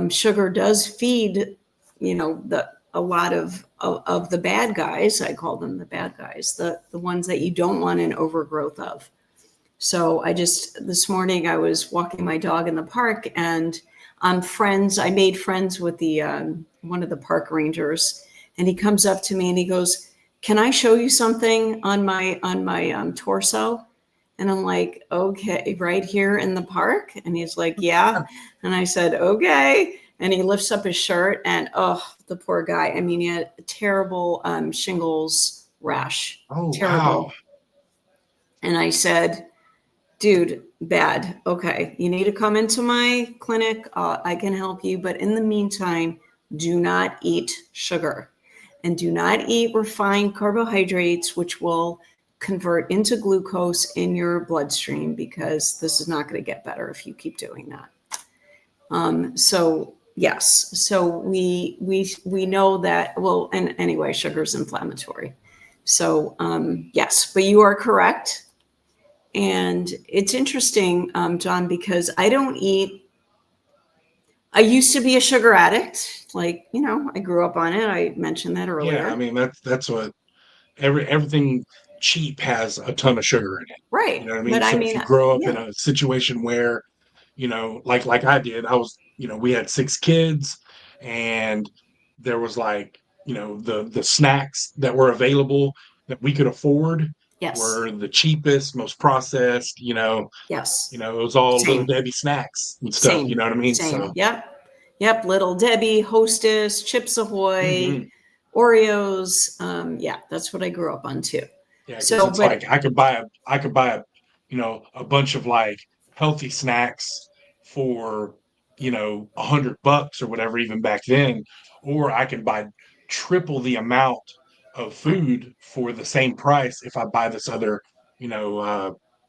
Sugar does feed, the a lot of the bad guys. I call them the bad guys, the ones that you don't want an overgrowth of. So I just this morning I was walking my dog in the park and I made friends with the one of the park rangers, and he comes up to me and he goes, "Can I show you something on my torso?" And I'm like, "Okay, right here in the park?" And he's like, "Yeah." And I said, "Okay." And he lifts up his shirt, and oh, the poor guy. I mean, he had a terrible shingles rash, oh, wow. terrible. And I said, dude, bad. Okay, you need to come into my clinic. I can help you. But in the meantime, do not eat sugar and do not eat refined carbohydrates, which will convert into glucose in your bloodstream because this is not going to get better if you keep doing that. So yes, so we know that. Well, and anyway, sugar is inflammatory. So yes, but you are correct. And it's interesting, John, because I don't eat. I used to be a sugar addict. Like, I grew up on it. I mentioned that Yeah, I earlier. mean that's what everything cheap has a ton of sugar in it. You Right. know what I mean? But I So if mean, you grow up in yeah. a situation where, like I did, we had six kids and there was like, the snacks that were available that we could afford Yes. were the cheapest, most processed, Yes. it was all little Same. Debbie snacks and stuff, you Same. know what I mean? Same. So, Yep. Yep. Little Debbie, Hostess, Chips Ahoy, mhm. Oreos. Yeah, that's what I grew up on too. Yeah, because So, it's like but I could buy a bunch of like healthy snacks for, $100 or whatever, even back then, or I can buy triple the amount of right, food for the same price if I buy this other,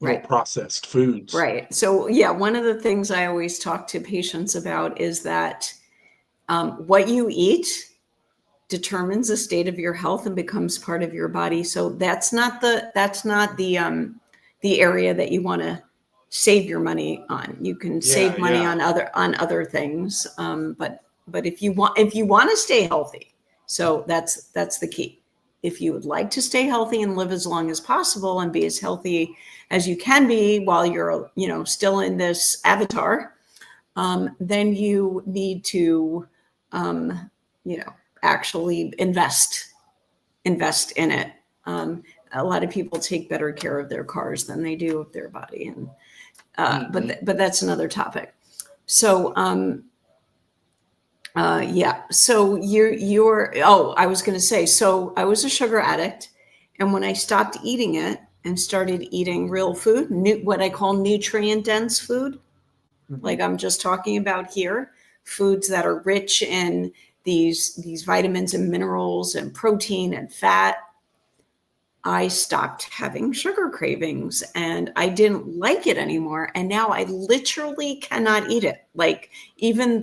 more right. processed foods. Right. So, yeah, one of the things I always talk to patients about is that what you eat determines the state of your health and becomes part of your body. So that's not the area that you want to save your money on. You can Yeah, save money yeah. on other things, but if you want to stay healthy, so that's the key. If you would like to stay healthy and live as long as possible and be as healthy as you can be while you're still in this avatar, then you need to um, you know actually invest in it. A lot of people take better care of their cars than they do of their body, and Hmm. but that's another topic. So yeah, so you're I was going to say, so I was a sugar addict, And when I stopped eating it and started eating real food, what I call nutrient dense food, like I'm just talking about here, foods that are rich in these vitamins and minerals and protein and fat, I stopped having sugar cravings and I didn't like it anymore. And now I literally cannot eat it. Like even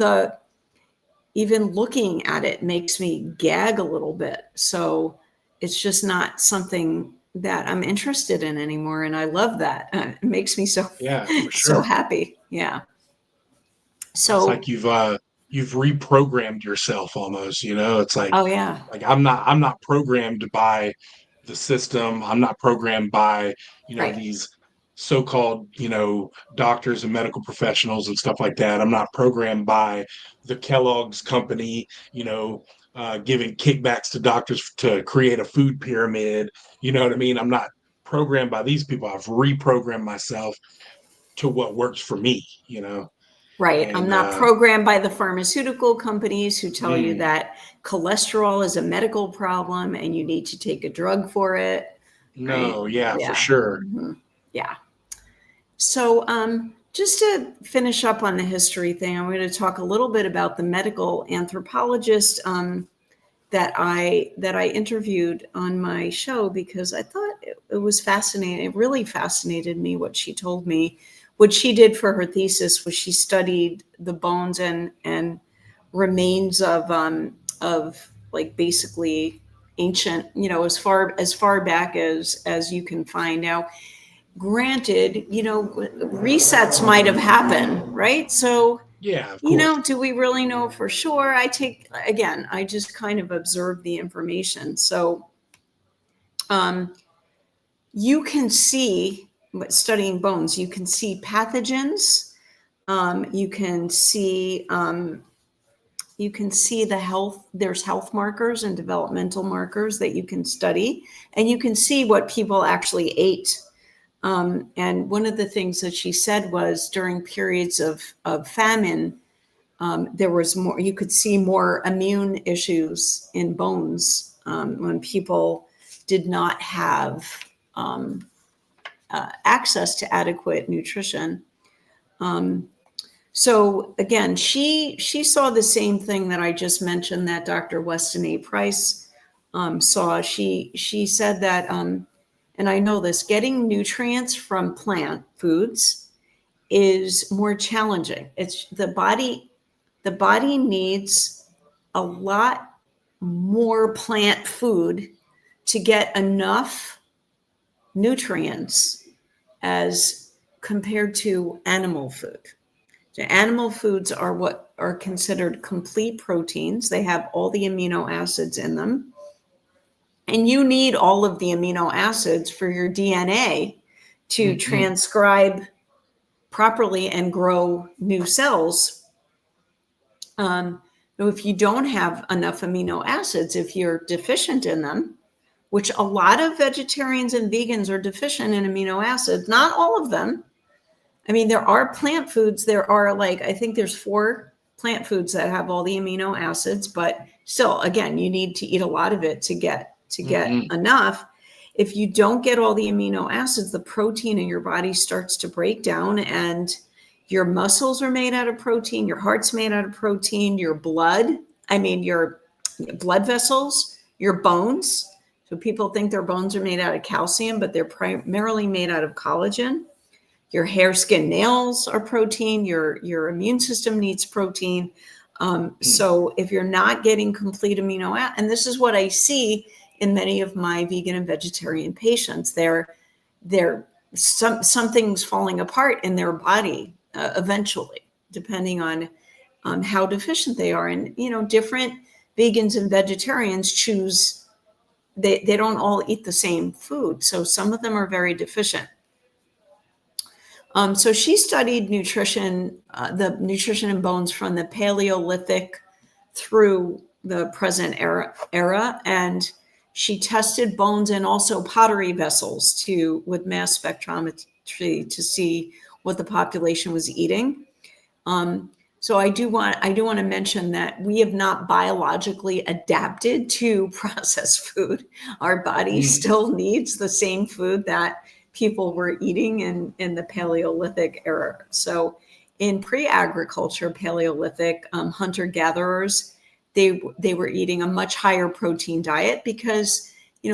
looking at it makes me gag a little bit. So it's just not something that I'm interested in anymore. And I love that. It makes me so, Yeah, for so sure. happy. Yeah. It's like So, you've reprogrammed yourself almost, you know. It's oh yeah, like I'm not programmed by the system. I'm not programmed by, right. these so-called, doctors and medical professionals and stuff like that. I'm not programmed by the Kellogg's company, giving kickbacks to doctors to create a food pyramid. You know what I mean? I'm not programmed by these people. I've reprogrammed myself to what works for me. Right. I'm And not programmed by the pharmaceutical companies who tell you mm, that cholesterol is a medical problem and you need to take a drug for it. Right. no, yeah, for Yeah. sure. Yeah. So, just to finish up on the history thing, I'm going to talk a little bit about the medical anthropologist that I interviewed on my show because I thought it was fascinating. It really fascinated me what she told me. What she did for her thesis was she studied the bones and remains of like basically ancient, as far back as you can find. Now, granted, resets might have happened, right? So, Yeah, of course. do we really know for sure? I just kind of observe the information. So, um, you can see, studying bones, you can see pathogens. You can see, the health. There's health markers and developmental markers that you can study, and you can see what people actually ate. And one of the things that she said was during periods of famine, there was more, you could see more immune issues in bones when people did not have access to adequate nutrition. So again, she saw the same thing that I just mentioned that Dr. Weston A. Price saw. She said that, and I know this, getting nutrients from plant foods is more challenging. It's the body needs a lot more plant food to get enough nutrients as compared to animal food. So animal foods are what are considered complete proteins. They have all the amino acids in them. And you need all of the amino acids for your DNA to Hmm. transcribe properly and grow new cells. If you don't have enough amino acids, if you're deficient in them, which a lot of vegetarians and vegans are deficient in amino acids, not all of them. I mean, there are plant foods. There are I think there's 4 plant foods that have all the amino acids, but still, again, you need to eat a lot of it to get Hmm. enough. If you don't get all the amino acids, the protein in your body starts to break down, and your muscles are made out of protein, your heart's made out of protein, your blood vessels, your bones. So people think their bones are made out of calcium, but they're primarily made out of collagen. Your hair, skin, nails are protein. Your immune system needs protein. So if you're not getting complete amino acid, and this is what I see in many of my vegan and vegetarian patients, they're something's falling apart in their body eventually, depending on how deficient they are. And different vegans and vegetarians choose. They don't all eat the same food, so some of them are very deficient. So she studied the nutrition in bones from the Paleolithic through the present era, and she tested bones and also pottery vessels with mass spectrometry to see what the population was eating. So I do want to mention that we have not biologically adapted to processed food. Our body Mm. still needs the same food that people were eating in the Paleolithic era. So in pre-agriculture, Paleolithic hunter-gatherers, they were eating a much higher protein diet because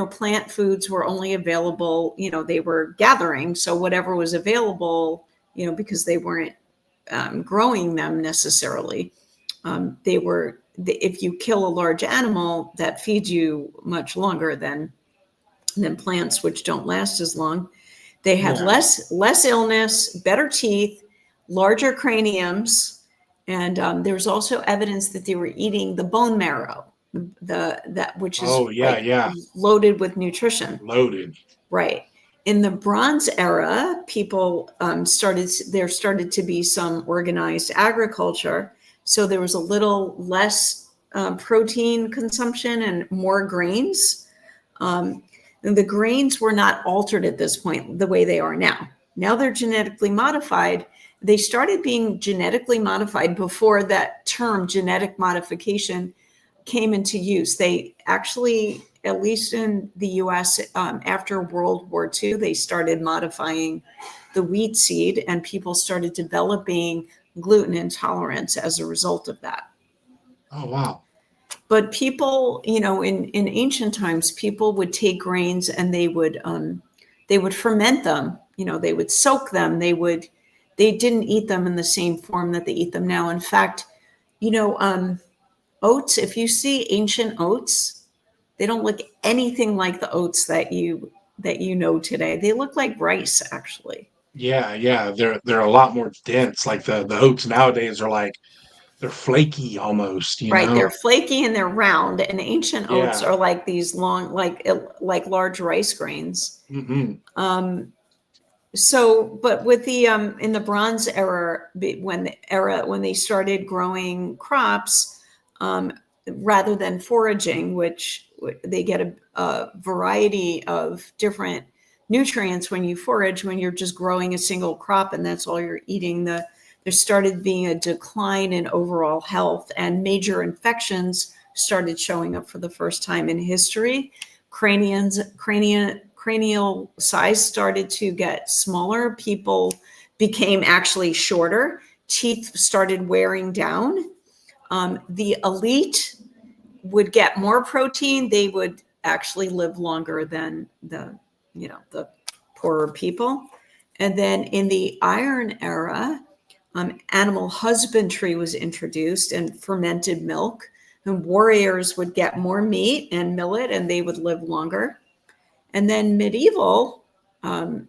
plant foods were only available. They were gathering, so whatever was available, because they weren't growing them necessarily. They were if you kill a large animal that feeds you much longer than plants, which don't last as long. They had Yeah. less illness, better teeth, larger craniums, and there's also evidence that they were eating the bone marrow, the that which is Oh, yeah, like yeah. loaded with nutrition. Loaded. Right. In the Bronze Era, people started to be some organized agriculture. So there was a little less protein consumption and more grains. And the grains were not altered at this point the way they are now. Now they're genetically modified. They started being genetically modified before that term genetic modification came into use. They actually, at least in the US, after World War II, they started modifying the wheat seed, and people started developing gluten intolerance as a result of that. Oh, wow. But people, in ancient times, people would take grains and they would ferment them. They would soak them. They didn't eat them in the same form that they eat them now. In fact, you know, um, oats. If you see ancient oats, they don't look anything like the oats that you know today. They look like rice, actually. Yeah, yeah. They're a lot more dense. Like the oats nowadays are like they're flaky almost, you Right, know? they're flaky and they're round, and ancient oats Yeah. are like these long, like large rice grains. Hmm. Um, so, but with the in the Bronze Era, when they started growing crops, um, rather than foraging, which they get a variety of different nutrients when you forage. When you're just growing a single crop and that's all you're eating, there started being a decline in overall health, and major infections started showing up for the first time in history. Cranial size started to get smaller. People became actually shorter. Teeth started wearing down. The elite would get more protein. They would actually live longer than the poorer people. And then in the Iron Era, animal husbandry was introduced and fermented milk. And warriors would get more meat and millet, and they would live longer. And then medieval, um,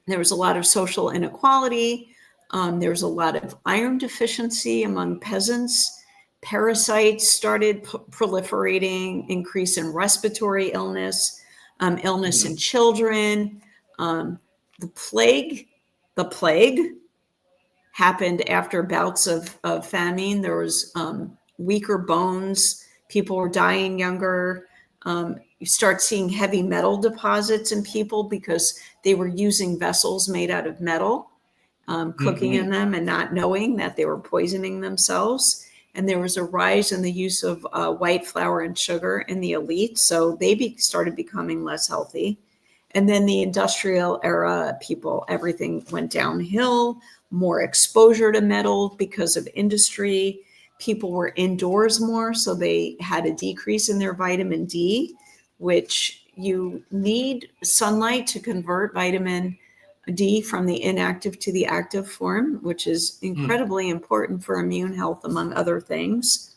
there was a lot of social inequality. There was a lot of iron deficiency among peasants. Parasites started proliferating, increase in respiratory illness, illness in Hmm. children. Um, the plague, the plague happened after bouts of famine. There was weaker bones. People were dying younger. You start seeing heavy metal deposits in people because they were using vessels made out of metal, cooking in Hmm. them and not knowing that they were poisoning themselves. And there was a rise in the use of white flour and sugar in the elite. So they started becoming less healthy. And then the industrial era, everything went downhill, more exposure to metal because of industry. People were indoors more, so they had a decrease in their vitamin D, which you need sunlight to convert vitamin D from the inactive to the active form, which is Hmm. incredibly important for immune health, among other things.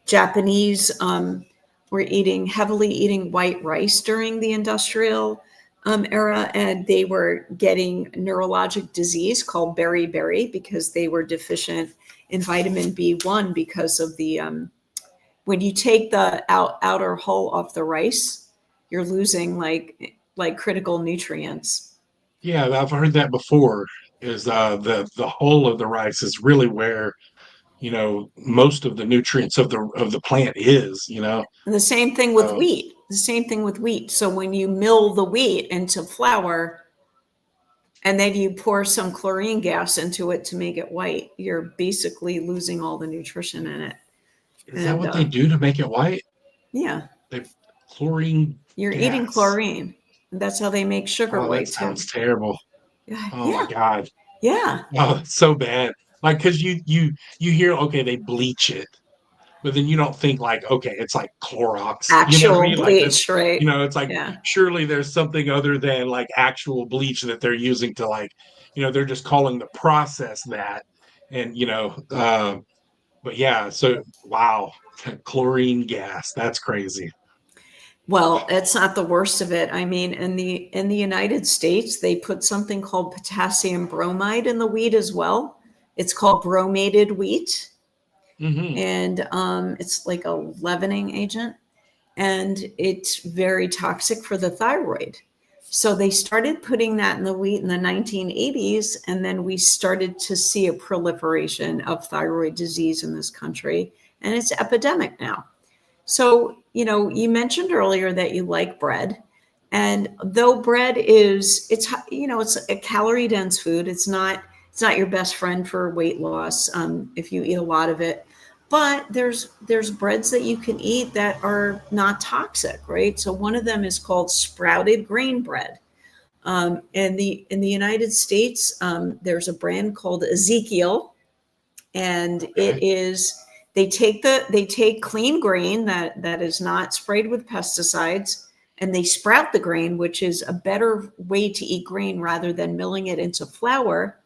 Japanese were heavily eating white rice during the industrial era, and they were getting neurologic disease called beriberi because they were deficient in vitamin B1 because of the when you take the outer hull off the rice, you're losing like critical nutrients. Yeah, I've heard that before. Is the whole of the rice is really where, most of the nutrients of the plant is. And the same thing with So wheat. The same thing with wheat. So when you mill the wheat into flour, And then you pour some chlorine gas into it to make it white. You're basically losing all the nutrition in it. Is that And what they do to make it white? yeah, They chlorine you're eating gas. chlorine. And that's how they make sugar Oh, that white too. sounds terrible. Yeah, Oh my yeah, God. yeah. Oh, it's so bad. Like, because you hear, okay, they bleach it, but then you don't think like, okay, it's like Clorox. You know what I Actual mean? Like that's, bleach, right? it's like Yeah. surely there's something other than like actual bleach that they're using to like, they're just calling the process that, and but yeah. So wow, chlorine gas. That's crazy. Well, it's not the worst of it. I mean, in the United States, they put something called potassium bromide in the wheat as well. It's called bromated wheat, Hmm. and it's like a leavening agent, and it's very toxic for the thyroid. So they started putting that in the wheat in the 1980s, and then we started to see a proliferation of thyroid disease in this country, and it's epidemic now. So, you mentioned earlier that you like bread. And though bread it's a calorie dense food. It's not your best friend for weight loss if you eat a lot of it. But there's breads that you can eat that are not toxic, right? So one of them is called sprouted grain bread. In the United States, there's a brand called Ezekiel, and Okay. they take clean grain that is not sprayed with pesticides, and they sprout the grain, which is a better way to eat grain rather than milling it into flour.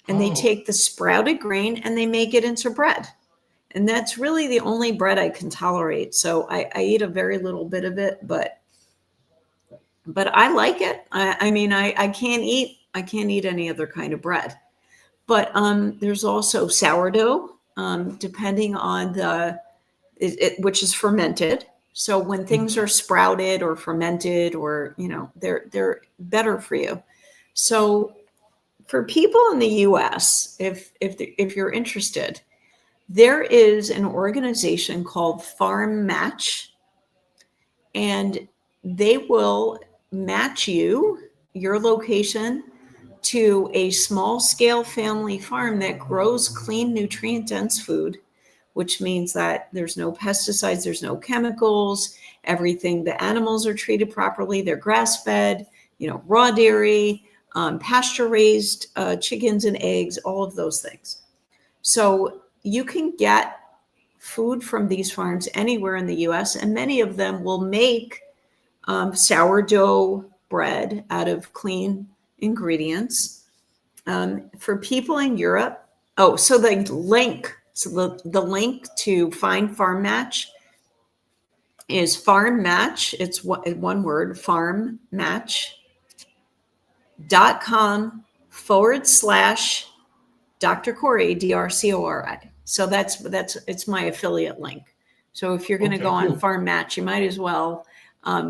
And they Oh, take the sprouted grain and they make it into bread. And that's really the only bread I can tolerate. So I eat a very little bit of it, but I like it. I mean, I can't eat any other kind of bread. But there's also sourdough, depending on which is fermented. So when things mhm. are sprouted or fermented, or they're better for you. So for people in the U.S., if you're interested, there is an organization called Farm Match, and they will match your location to a small scale family farm that grows clean, nutrient dense food, which means that there's no pesticides, there's no chemicals, everything, the animals are treated properly, they're grass fed, raw dairy, pasture raised chickens and eggs, all of those things. So you can get food from these farms anywhere in the US, and many of them will make sourdough bread out of clean ingredients. For people in Europe, so the link to find Farm Match is Farm Match. It's one word, farmmatch.com/. Dr. Cori, DRCORI. So that's it's my affiliate link. So if you're going to go Okay, on cool. Farm Match, you might as well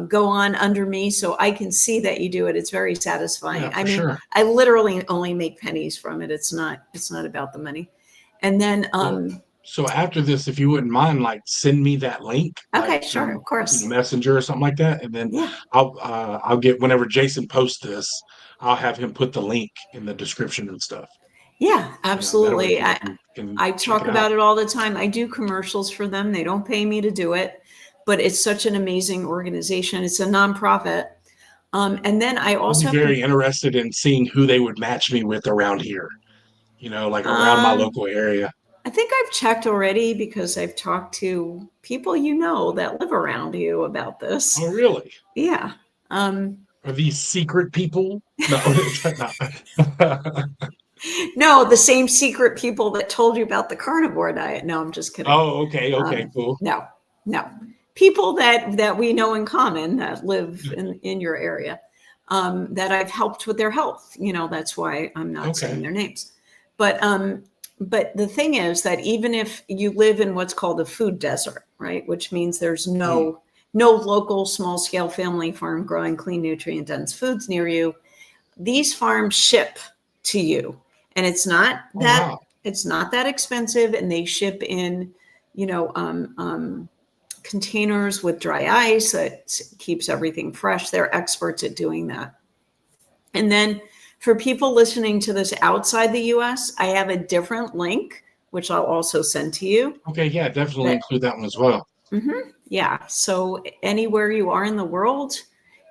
go on under me so I can see that you do it. It's very satisfying. Yeah, I for mean, sure. I literally only make pennies from it. It's not about the money. And then Well, so after this, if you wouldn't mind, like send me that link, like okay, sure, through of course. Messenger or something like that, and then Yeah. I'll get whenever Jason posts this, I'll have him put the link in the description and stuff. Yeah, That way absolutely. people I can I check talk it out. about it all the time. I do commercials for them. They don't pay me to do it, but it's such an amazing organization. It's a nonprofit. And then I I'll be also have very interested in seeing who they would match me with around here, like around my um, local area. I think I've checked already because I've talked to people that live around you about Oh, this. really? Yeah. Um, Are these secret people? No, no. no, the same secret people that told you about the carnivore diet. No, I'm just kidding. Oh, okay, okay, cool. No, no. People that we know in common that live in your area, that I've helped with their health. That's why I'm not saying Okay. their names. But the thing is that even if you live in what's called a food desert, right, which means there's Hmm. no local small scale family farm growing clean nutrient dense foods near you, these farms ship to you, and Oh, wow. it's not that expensive, and they ship in you know containers with dry ice that keeps everything fresh. They're experts at doing that. And then For people listening to this outside the US, I have a different link, which I'll also send to you. Okay, yeah, definitely That, include that one as well. yeah. So anywhere you are in the world,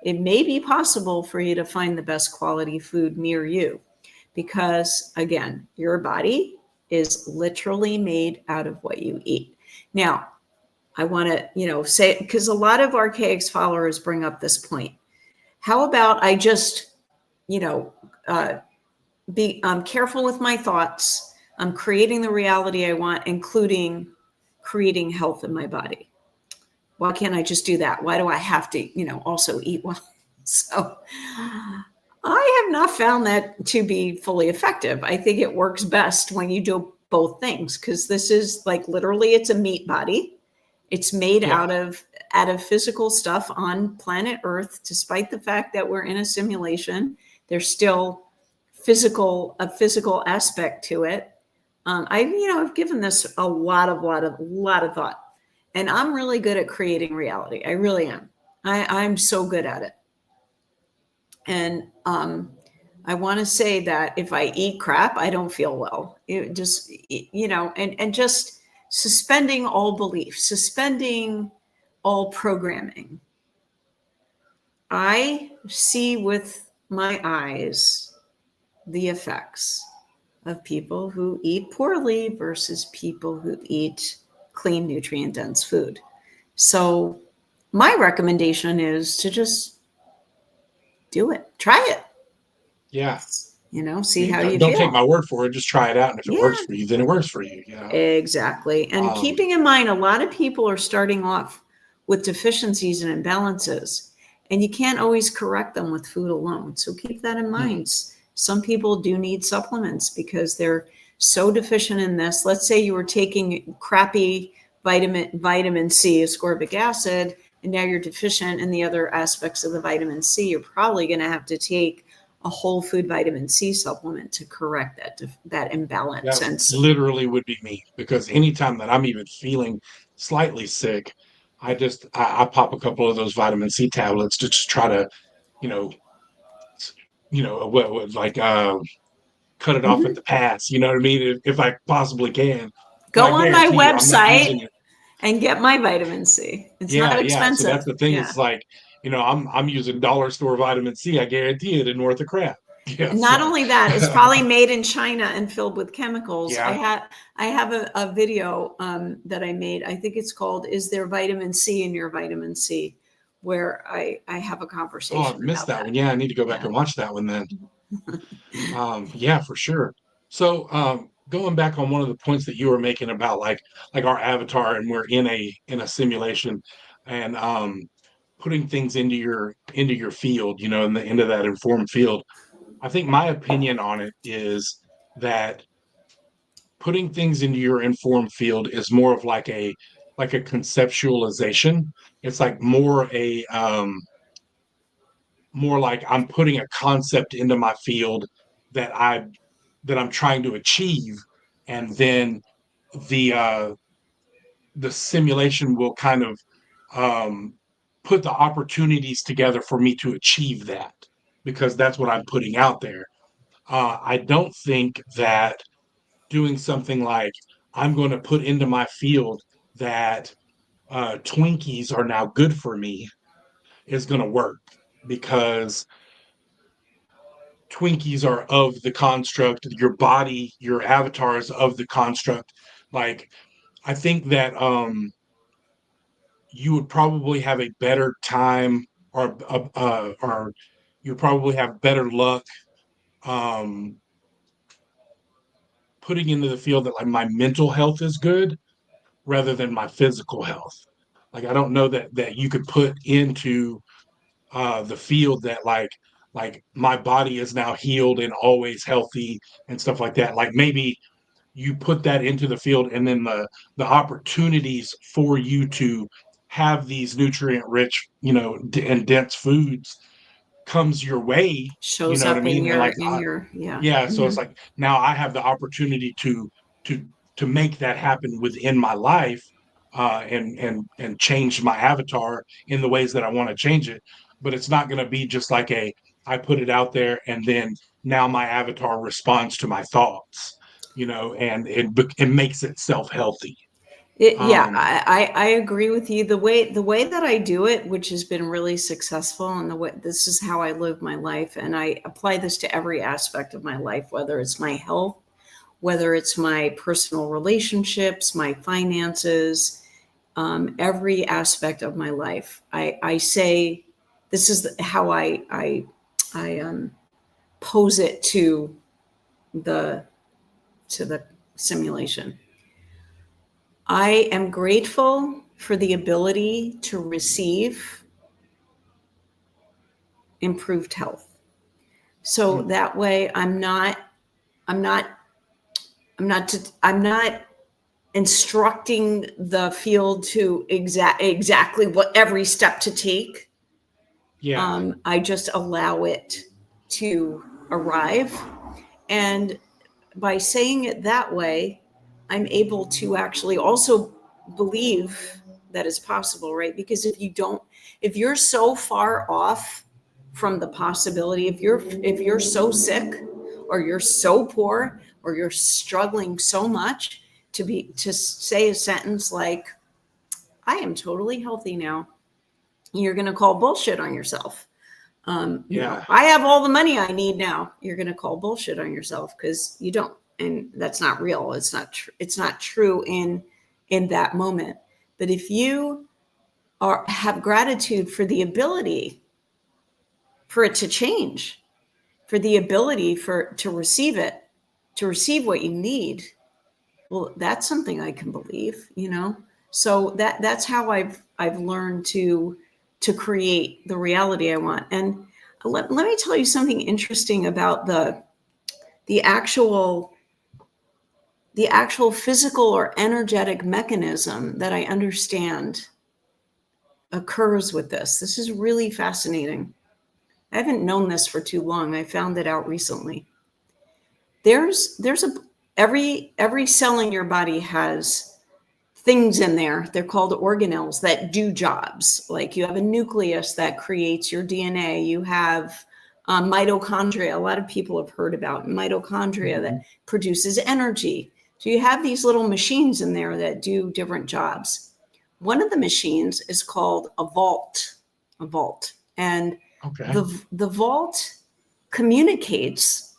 it may be possible for you to find the best quality food near you because, again, your body is literally made out of what you eat. Now, I want to, say, because a lot of archaics followers bring up this point. How about I just, you know, uh, be careful with my thoughts. I'm creating the reality I want, including creating health in my body. Why can't I just do that? Why do I have to, also eat well? So I have not found that to be fully effective. I think it works best when you do both things because this is like literally it's a meat body. It's made Yeah, out of physical stuff on planet Earth, despite the fact that we're in a simulation. There's still a physical aspect to it. I've given this a lot of thought, and I'm really good at creating reality. I really am. I'm so good at it. And I want to say that if I eat crap, I don't feel well. It just, and just suspending all belief, suspending all programming. I see with my eyes the effects of people who eat poorly versus people who eat clean, nutrient dense food. So, my recommendation is to just do it, try it, yeah. I see mean, how you don't take feel. my word for it. Just try it out, and if it works Yeah, for you, then it works for you. exactly. And Um, keeping in mind, a lot of people are starting off with deficiencies and imbalances, and you can't always correct them with food alone. So keep that in hmm, mind. Some people do need supplements because they're so deficient in this. Let's say you were taking crappy vitamin C, ascorbic acid, and now you're deficient in the other aspects of the vitamin C. You're probably going to have to take a whole food vitamin C supplement to correct that imbalance. that And literally would be me because anytime that I'm even feeling slightly sick, I pop a couple of those vitamin C tablets to just try to, you know, like cut it off at Mhm. the pass. You know what I mean? If I possibly can, but I Go on my guarantee you, I'm not website using it. and get my vitamin C. It's not Yeah. So expensive. that's the thing. Yeah. It's like, I'm using dollar store vitamin C. I guarantee it isn't worth a crap. Yeah. And not So, only that, it's probably made in China and filled with chemicals. I yeah. had I have a video that I made. I think it's called "Is There Vitamin C in Your Vitamin C?" where I have a Oh, I've conversation missed about that that. one. Yeah, I need to go back Yeah. and watch that one then. Yeah, for sure. So, going back on one of the points that you were making about like our avatar and we're in a simulation and putting things into your field, into that informed field. I think my opinion on it is that putting things into your informed field is more of like a conceptualization. It's like more like I'm putting a concept into my field that I that I'm trying to achieve, and then the uh, the simulation will kind of um, put the opportunities together for me to achieve that because that's what I'm putting out there. I don't think that doing something like I'm going to put into my field that Twinkies are now good for me is going to work because Twinkies are of the construct, your body, your avatar is of the construct. Like, I think that you would probably have a better time or you probably have better luck um, putting into the field that like my mental health is good rather than my physical health. Like, I don't know that you could put into the field that like my body is now healed and always healthy and stuff like that. Like maybe you put that into the field and then the opportunities for you to have these nutrient rich and dense foods comes your way, you Shows know what I up in mean? And your like in your yeah. yeah, so it's Mhm. like now I have the opportunity to to make that happen within my life, and change my avatar in the ways that I want to change it. But it's not going to be just like I put it out there, and then now my avatar responds to my thoughts, and it makes itself healthy. Yeah, Um, I agree with you. The way that I do it, which has been really successful, and the way this is how I live my life, and I apply this to every aspect of my life, whether it's my health, whether it's my personal relationships, my finances, every aspect of my life. I say this is how I pose it the to the simulation. I am grateful for the ability to receive improved health. So mm, that way I'm not, I'm not instructing the field to exactly what every step to take. yeah, I just allow it to arrive. And by saying it that way, I'm able to actually also believe that is possible, right? Because if you're so far off from the possibility, if you're so sick, or you're so poor, or you're struggling so much to say a sentence like, I am totally healthy now, you're going to call bullshit on yourself. yeah, I have all the money I need now. You're going to call bullshit on yourself because you don't, and that's not real. It's not. It's not true in that moment. But if you have gratitude for the ability for it to change, for the ability for to receive it, to receive what you need, well, that's something I can believe. So that's how I've learned to create the reality I want. And let me tell you something interesting about the actual the actual physical or energetic mechanism that I understand occurs with this. This is really fascinating. I haven't known this for too long. I found it out recently. There's a every cell in your body has things in there. They're called organelles that do jobs. Like you have a nucleus that creates your DNA. You have mitochondria. A lot of people have heard about mitochondria that mhm, produces energy. So you have these little machines in there that do different jobs. One of the machines is called a vault, and okay, the vault communicates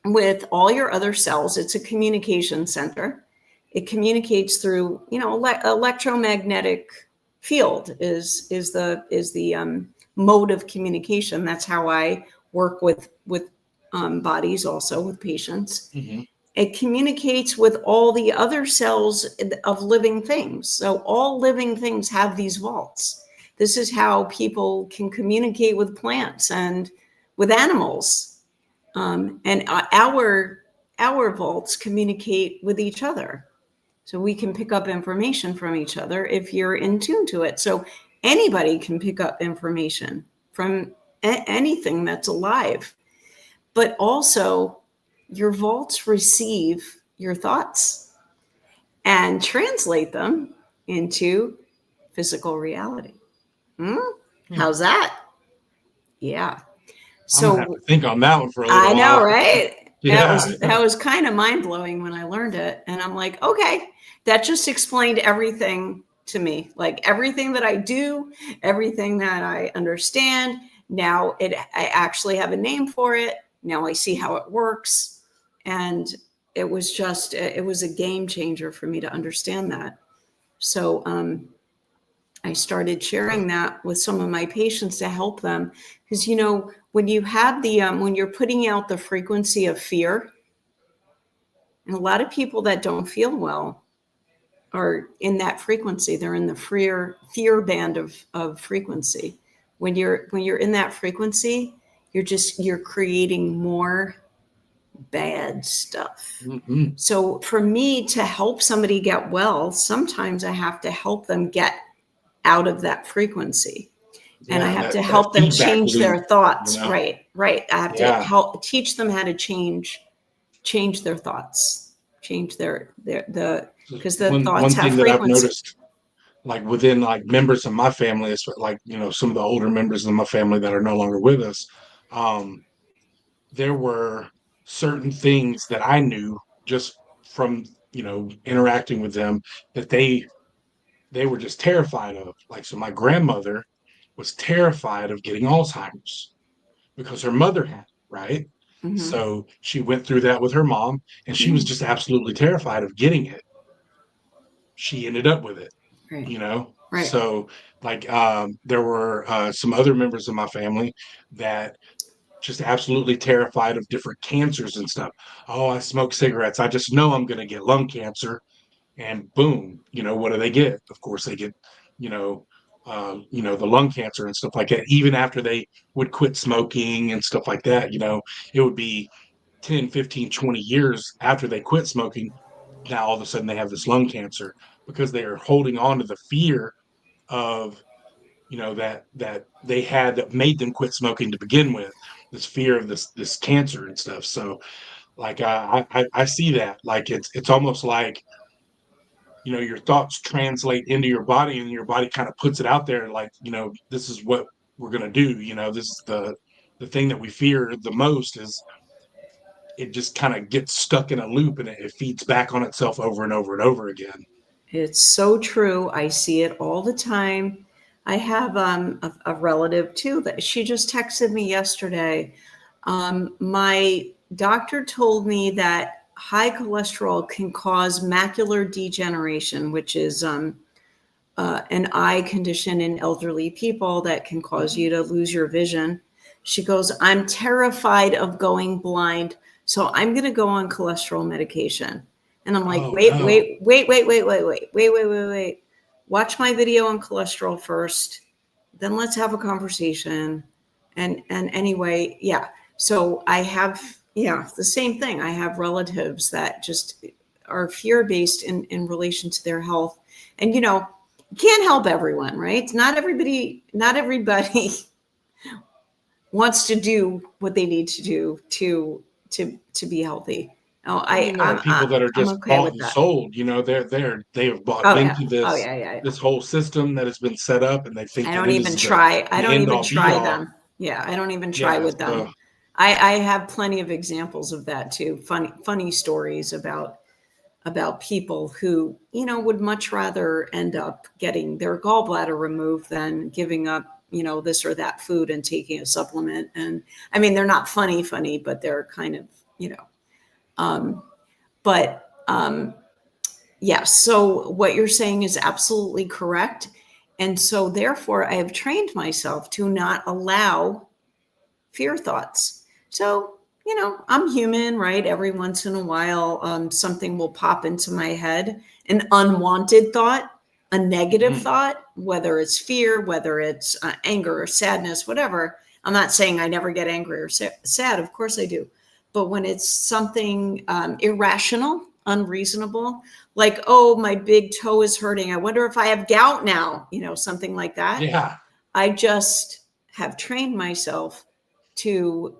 with all your other cells. It's a communication center. It communicates through, electromagnetic field is the mode of communication. That's how I work with bodies, also with patients. hmm, It communicates with all the other cells of living things. So all living things have these vaults. This is how people can communicate with plants and with animals, and our vaults communicate with each other, so we can pick up information from each other if you're in tune to it. So anybody can pick up information from anything that's alive, but also your vaults receive your thoughts and translate them into physical reality. Hmm? hmm. How's that? Yeah. I'm gonna have to So think on that one for a little I know, while. right? That Yeah, was that was kind of mind blowing when I learned it, and I'm like, okay, that just explained everything to me. Like everything that I do, everything that I understand. Now I actually have a name for it. Now I see how it works, and it was a game changer for me to understand that. So I started sharing that with some of my patients to help them, because when you have when you're putting out the frequency of fear, and a lot of people that don't feel well are in that frequency. They're in the fear band of frequency. When you're in that frequency, you're creating more bad stuff. hmm, So for me to help somebody get well, sometimes I have to help them get out of that frequency, and I yeah. have to That help them feedback change loop, their thoughts. you know. Right. I have to Yeah, help teach them how to change their thoughts, change the because the thoughts one have thing that I've frequency. noticed, like within like members of my family, is like some of the older members of my family that are no longer with us. um, there were certain things that I knew just from, interacting with them, that they were just terrified of. Like, so my grandmother was terrified of getting Alzheimer's because her mother had it, right? Hmm. So she went through that with her mom, and she was Mm. just absolutely terrified of getting it. She ended up with it, Right. you know? Right. So, like, there were some other members of my family that just absolutely terrified of different cancers and stuff. Oh, I smoke cigarettes. I just know I'm going to get lung cancer. And boom, what do they get? Of course, they get, you know, the lung cancer and stuff like that. Even after they would quit smoking and stuff like that, it would be 10, 15, 20 years after they quit smoking. Now all of a sudden they have this lung cancer because they are holding on to the fear of, that they had, that made them quit smoking to begin with, this fear of this cancer and stuff. So, like, I see that, like, it's almost like, your thoughts translate into your body, and your body kind of puts it out there, like, this is what we're going to do. This is the thing that we fear the most. Is it just kind of gets stuck in a loop, and it feeds back on itself over and over and over again. It's so true. I see it all the time. I have a relative too that she just texted me yesterday. My doctor told me that high cholesterol can cause macular degeneration, which is an eye condition in elderly people that can cause you Mhm. to lose your vision. She goes, I'm terrified of going blind, so I'm going to go on cholesterol medication. And I'm like, Oh no. wait. Watch my video on cholesterol first, then let's have a conversation. And anyway, yeah. So I have, yeah, the same thing. I have relatives that just are fear based in relation to their health. And you can't help everyone, right? Not everybody wants to do what they need to do to be healthy. Oh, I mean, there are people that are I'm just okay bought with and that. sold. They have bought Oh yeah. into Oh this yeah, yeah, yeah. this whole system that has been set up, and they think I that don't it even is the try. I the don't end even all be try all. them. Yeah, I don't even try Yeah. with them. So, I have plenty of examples of that too. Funny stories about people who would much rather end up getting their gallbladder removed than giving up this or that food and taking a supplement. And I mean, they're not funny, but they're kind of um, but yes. So what you're saying is absolutely correct. And so therefore I have trained myself to not allow fear thoughts. So, I'm human, right? Every once in a while, something will pop into my head, an unwanted thought, a negative mhm. thought, whether it's fear, whether it's anger or sadness, whatever. I'm not saying I never get angry or sad. Of course I do. But when it's something irrational, unreasonable, like, oh, my big toe is hurting. I wonder if I have gout now, something like that. Yeah. I just have trained myself to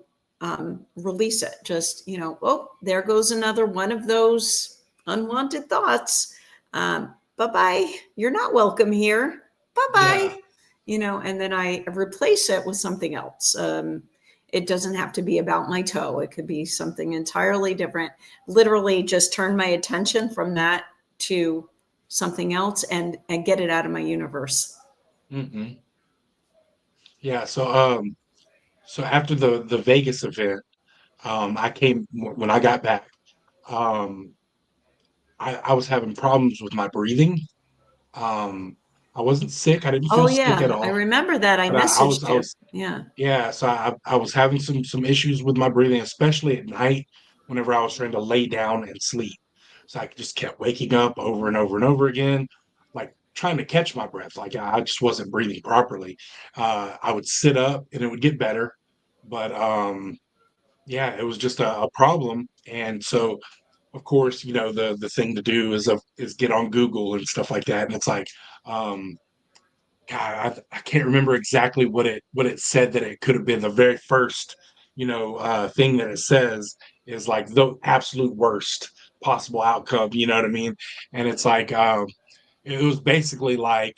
release it. Just, oh, there goes another one of those unwanted thoughts. Bye bye. You're not welcome here. Bye bye. Yeah. And then I replace it with something else. It doesn't have to be about my toe, it could be something entirely different. Literally, just turn my attention from that to something else and get it out of my universe. Hmm. Yeah. So after the Vegas event, I came when I got back. Um, I was having problems with my breathing. Um, I wasn't sick. I didn't Oh feel sick at yeah, I all, remember that. I but I was messaged I you. was Yeah. yeah. So I was having some issues with my breathing, especially at night whenever I was trying to lay down and sleep. So I just kept waking up over and over and over again, like trying to catch my breath. Like I just wasn't breathing properly. I would sit up and it would get better, but yeah, it was just a problem. And so, of course, the thing to do is get on Google and stuff like that. And it's like, um, God, I can't remember exactly what it said, that it could have been the very first, thing that it says is like the absolute worst possible outcome. You know what I mean? And it's like, it was basically like,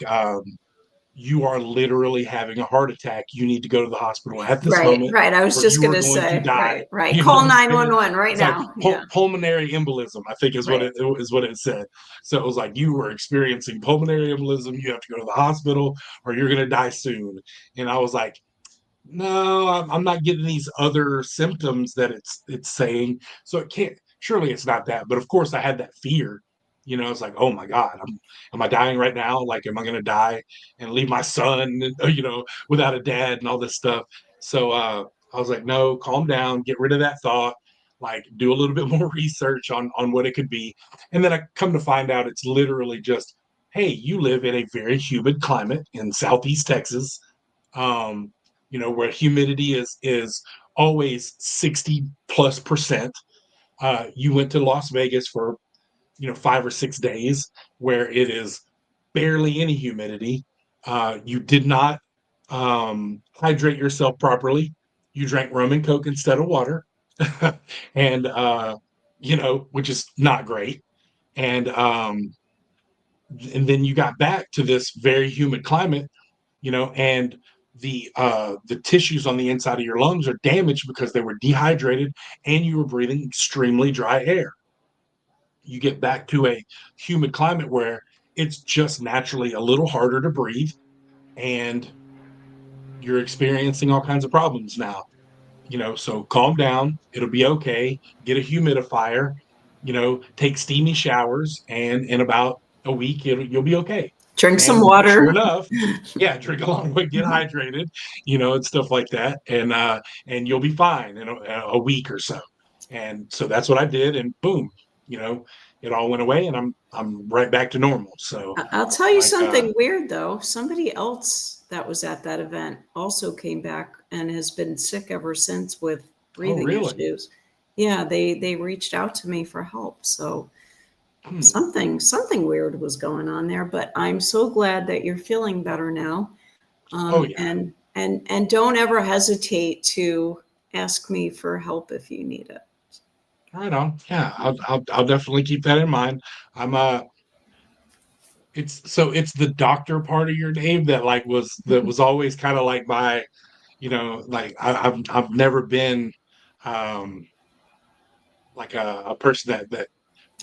you are literally having a heart attack. You need to go to the hospital at this Right, moment, right. I was or just you going are to going to say, die. right, right. You know Call what I'm saying? 911 right It's like now. Yeah, pulmonary embolism, I think right. is what it said. So it was like you were experiencing pulmonary embolism. You have to go to the hospital, or you're going to die soon. And I was like, no, I'm not getting these other symptoms that it's saying. So it can't. Surely it's not that. But of course, I had that fear. You know, it's like, oh my God, am I dying right now? Like, am I going to die and leave my son, you know, without a dad and all this stuff? So I was like, no, calm down, get rid of that thought. Like, do a little bit more research on what it could be, and then I come to find out it's literally just, hey, you live in a very humid climate in Southeast Texas. Um, you know, where humidity is always 60+%. You went to Las Vegas for, you know, 5 or 6 days where it is barely any humidity. You did not hydrate yourself properly. You drank rum and coke instead of water. And you know, which is not great. And and then you got back to this very humid climate, you know, and the tissues on the inside of your lungs are damaged because they were dehydrated and you were breathing extremely dry air. You get back to a humid climate where it's just naturally a little harder to breathe, and you're experiencing all kinds of problems now. You know, so calm down, it'll be okay. Get a humidifier, you know, take steamy showers, and in about a week you'll be okay. Drink some And sure water. enough, yeah, drink a lot of water, get hydrated, you know, and stuff like that, and you'll be fine in a week or so. And so that's what I did, and boom, you know, it all went away, and I'm right back to normal. So I'll tell you like, something weird though. Somebody else that was at that event also came back and has been sick ever since with oh breathing really? issues. Yeah, they reached out to me for help. So Hmm. something weird was going on there, but I'm so glad that you're feeling better now. Oh yeah. And don't ever hesitate to ask me for help if you need it. Right on. Yeah, I'll definitely keep that in mind. I'm it's the doctor part of your name that like was always kind of like my, you know, like I've never been um like a person that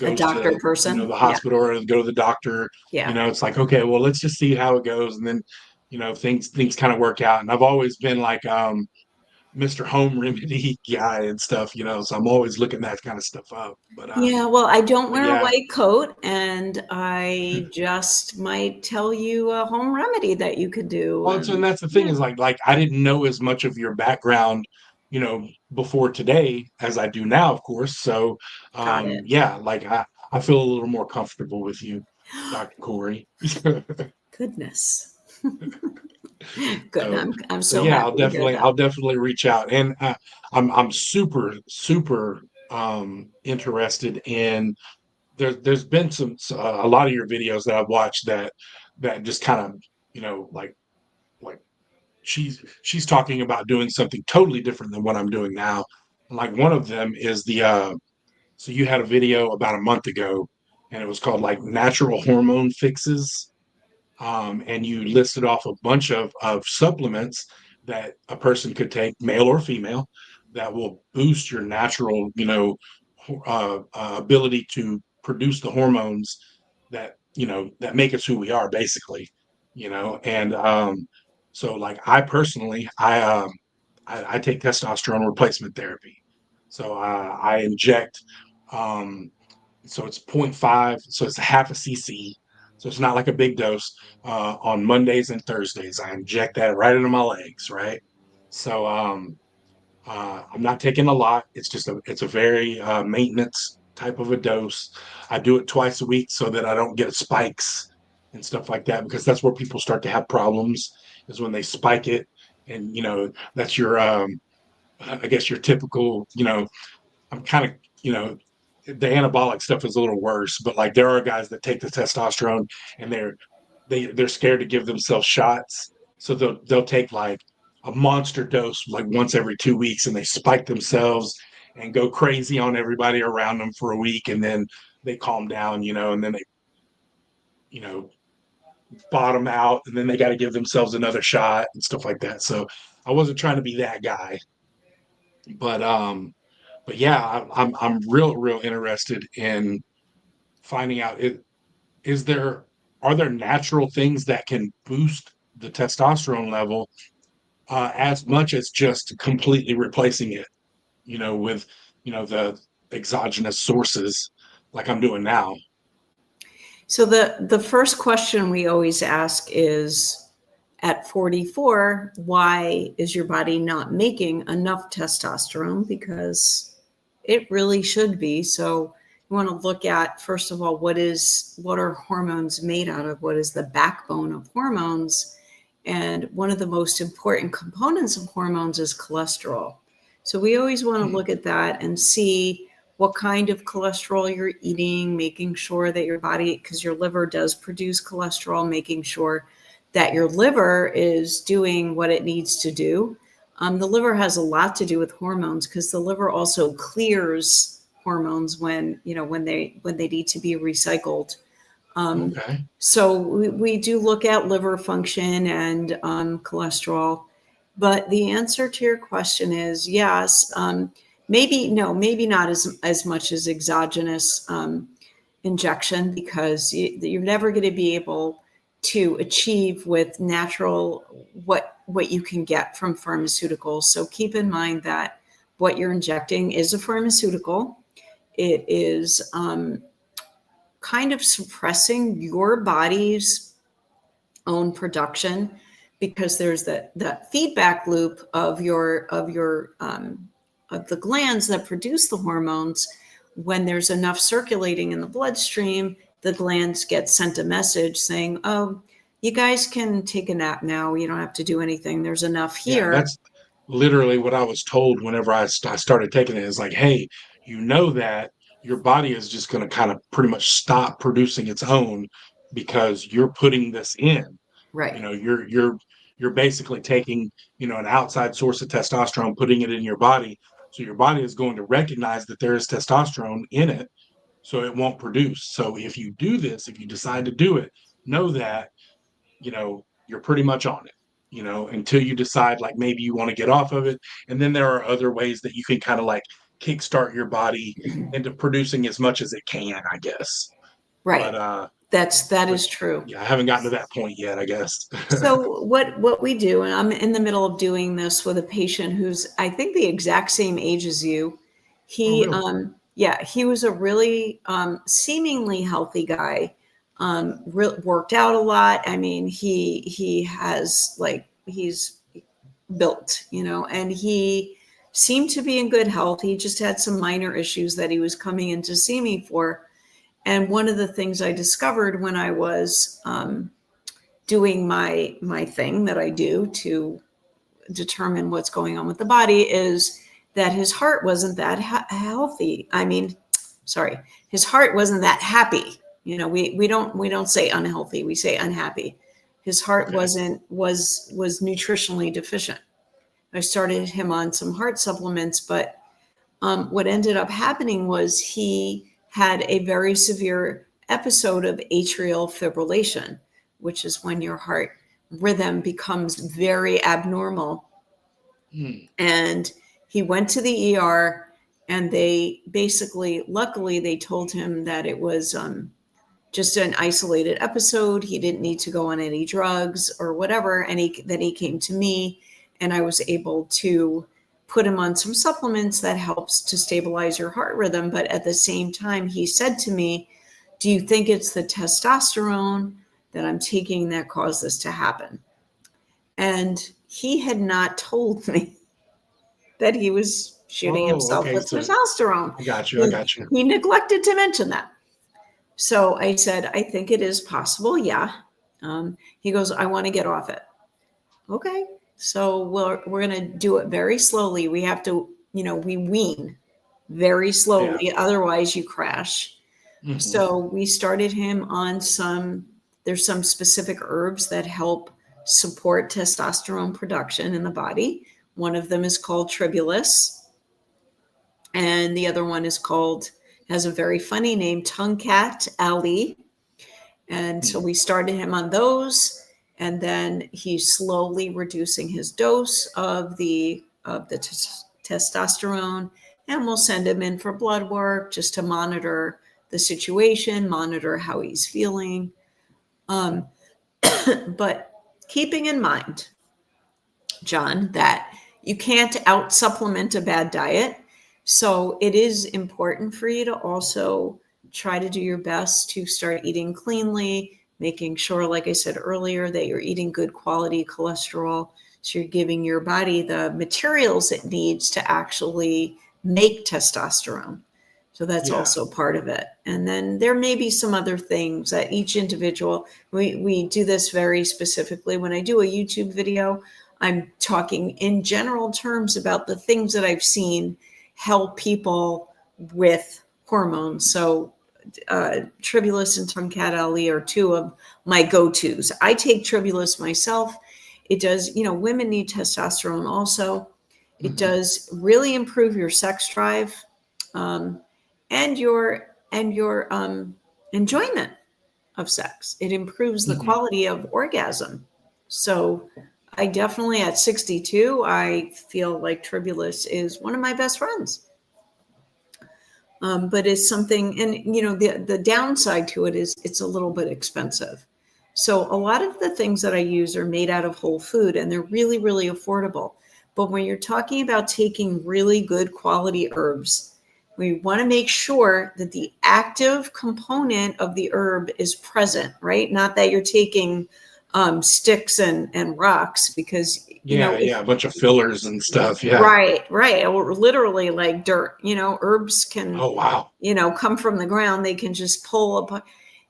A goes doctor to, you know, person. the Yeah. hospital or go to the doctor. You Yeah. know, it's like, okay, well, let's just see how it goes, and then, you know, things kind of work out. And I've always been like Mr. Home Remedy guy and stuff, you know, so I'm always looking that kind of stuff up. Yeah, well, I don't But wear a yeah. white coat, and I just might tell you a home remedy that you could do. Well, and And that's the thing yeah, is like I didn't know as much of your background, you know, before today as I do now, of course. So got it. yeah, like I feel a little more comfortable with you, Dr. Corey. Goodness. Good. So I'm so so yeah, happy to hear that. I'll definitely reach out, and I'm super interested in there's been a lot of your videos that I've watched that just kind of, you know, like she's talking about doing something totally different than what I'm doing now. Like one of them is the so you had a video about a month ago, and it was called like natural hormone fixes, and you listed off a bunch of supplements that a person could take, male or female, that will boost your natural, you know, ability to produce the hormones that, you know, that make us who we are, basically, you know. And so, like, I personally, I take testosterone replacement therapy, so I inject. Um, so it's zero point 0.5, so it's a half a cc, so it's not like a big dose. On Mondays and Thursdays I inject that right into my legs, right? So I'm not taking a lot. It's just it's a very maintenance type of a dose. I do it twice a week so that I don't get spikes and stuff like that, because that's where people start to have problems, is when they spike it. And you know, that's your I guess your typical, you know, I'm kind of, you know, the anabolic stuff is a little worse, but like there are guys that take the testosterone and they're scared to give themselves shots, so they'll take like a monster dose like once every 2 weeks, and they spike themselves and go crazy on everybody around them for a week, and then they calm down, you know, and then they, you know, bottom out, and then they got to give themselves another shot and stuff like that. So I wasn't trying to be that guy, but yeah, I'm real interested in finding out, is there are there natural things that can boost the testosterone level as much as just completely replacing it, with the exogenous sources like I'm doing now. So the first question we always ask is, at 44, why is your body not making enough testosterone? Because it really should be. So you want to look at, first of all, what are hormones made out of? What is the backbone of hormones? And one of the most important components of hormones is cholesterol. So we always want to Hmm. look at that and see what kind of cholesterol you're eating, making sure that your body, because your liver does produce cholesterol, making sure that your liver is doing what it needs to do. The liver has a lot to do with hormones, because the liver also clears hormones when they need to be recycled. Um, Okay. so we do look at liver function and cholesterol. But the answer to your question is yes. Maybe no, maybe not as much as exogenous injection, because you're never going to be able to achieve with natural what you can get from pharmaceuticals. So keep in mind that what you're injecting is a pharmaceutical. It is kind of suppressing your body's own production, because there's that feedback loop of the glands that produce the hormones. When there's enough circulating in the bloodstream, the glands get sent a message saying, oh, you guys can take a nap now, you don't have to do anything, there's enough Yeah, here. that's literally what I was told whenever I started taking it. Is like, hey, that your body is just going to kind of pretty much stop producing its own because you're putting this in. Right. You're basically taking, an outside source of testosterone, putting it in your body. So your body is going to recognize that there is testosterone in it, so it won't produce. So if you do this, if you decide to do it, know that, you're pretty much on it, until you decide like maybe you want to get off of it. And then there are other ways that you can kind of like kickstart your body into producing as much as it can, I guess. Right. But That but is true. yeah, I haven't gotten to that point yet, I guess. So what we do, and I'm in the middle of doing this with a patient who's, I think, the exact same age as you. Oh, He really? yeah, he was a really seemingly healthy guy. Worked out a lot. I mean, he has, like, he's built, and he seemed to be in good health. He just had some minor issues that he was coming in to see me for. And one of the things I discovered when I was doing my thing that I do to determine what's going on with the body is that his heart wasn't that healthy. I mean, sorry, his heart wasn't that happy. We don't say unhealthy, we say unhappy. His heart Okay. was nutritionally deficient. I started him on some heart supplements, but what ended up happening was he had a very severe episode of atrial fibrillation, which is when your heart rhythm becomes very abnormal. Hmm. And he went to the ER, and they basically, luckily, they told him that it was just an isolated episode. He didn't need to go on any drugs or whatever. And then he came to me, and I was able to put him on some supplements that helps to stabilize your heart rhythm. But at the same time, he said to me, do you think it's the testosterone that I'm taking that caused this to happen? And he had not told me that he was shooting Oh, himself okay. with So testosterone. I got you. I He, got you. he neglected to mention that. So I said, I think it is possible. Yeah. He goes, I want to get off it. Okay. So we're going to do it very slowly. We have to, we wean very Yeah. slowly. Otherwise, you crash. Hmm. So we started him on there's some specific herbs that help support testosterone production in the body. One of them is called tribulus, and the other one has a very funny name, tongue cat alley. And so Hmm. we started him on those, and then he's slowly reducing his dose of the testosterone, and we'll send him in for blood work just to monitor the situation, monitor how he's feeling. Um, but keeping in mind, John, that you can't out supplement a bad diet. So it is important for you to also try to do your best to start eating cleanly, making sure, like I said earlier, that you're eating good quality cholesterol. So you're giving your body the materials it needs to actually make testosterone. So that's Yeah. also part of it. And then there may be some other things that each individual, we do this very specifically. When I do a YouTube video, I'm talking in general terms about the things that I've seen help people with hormones. So Tribulus and Tongkat Ali are two of my go-tos. I take Tribulus myself. It does, women need testosterone also. It Hmm. does really improve your sex drive, um, and your enjoyment of sex. It improves the Hmm. quality of orgasm. So I definitely, at 62, I feel like Tribulus is one of my best friends. But it's something, and the downside to it is it's a little bit expensive. So a lot of the things that I use are made out of whole food, and they're really, really affordable. But when you're talking about taking really good quality herbs, we want to make sure that the active component of the herb is present, right? Not that you're taking sticks and rocks, because Yeah, if yeah, a bunch of fillers and stuff. Yeah. right, or literally like dirt. Herbs can Oh, wow. come from the ground. They can just pull up.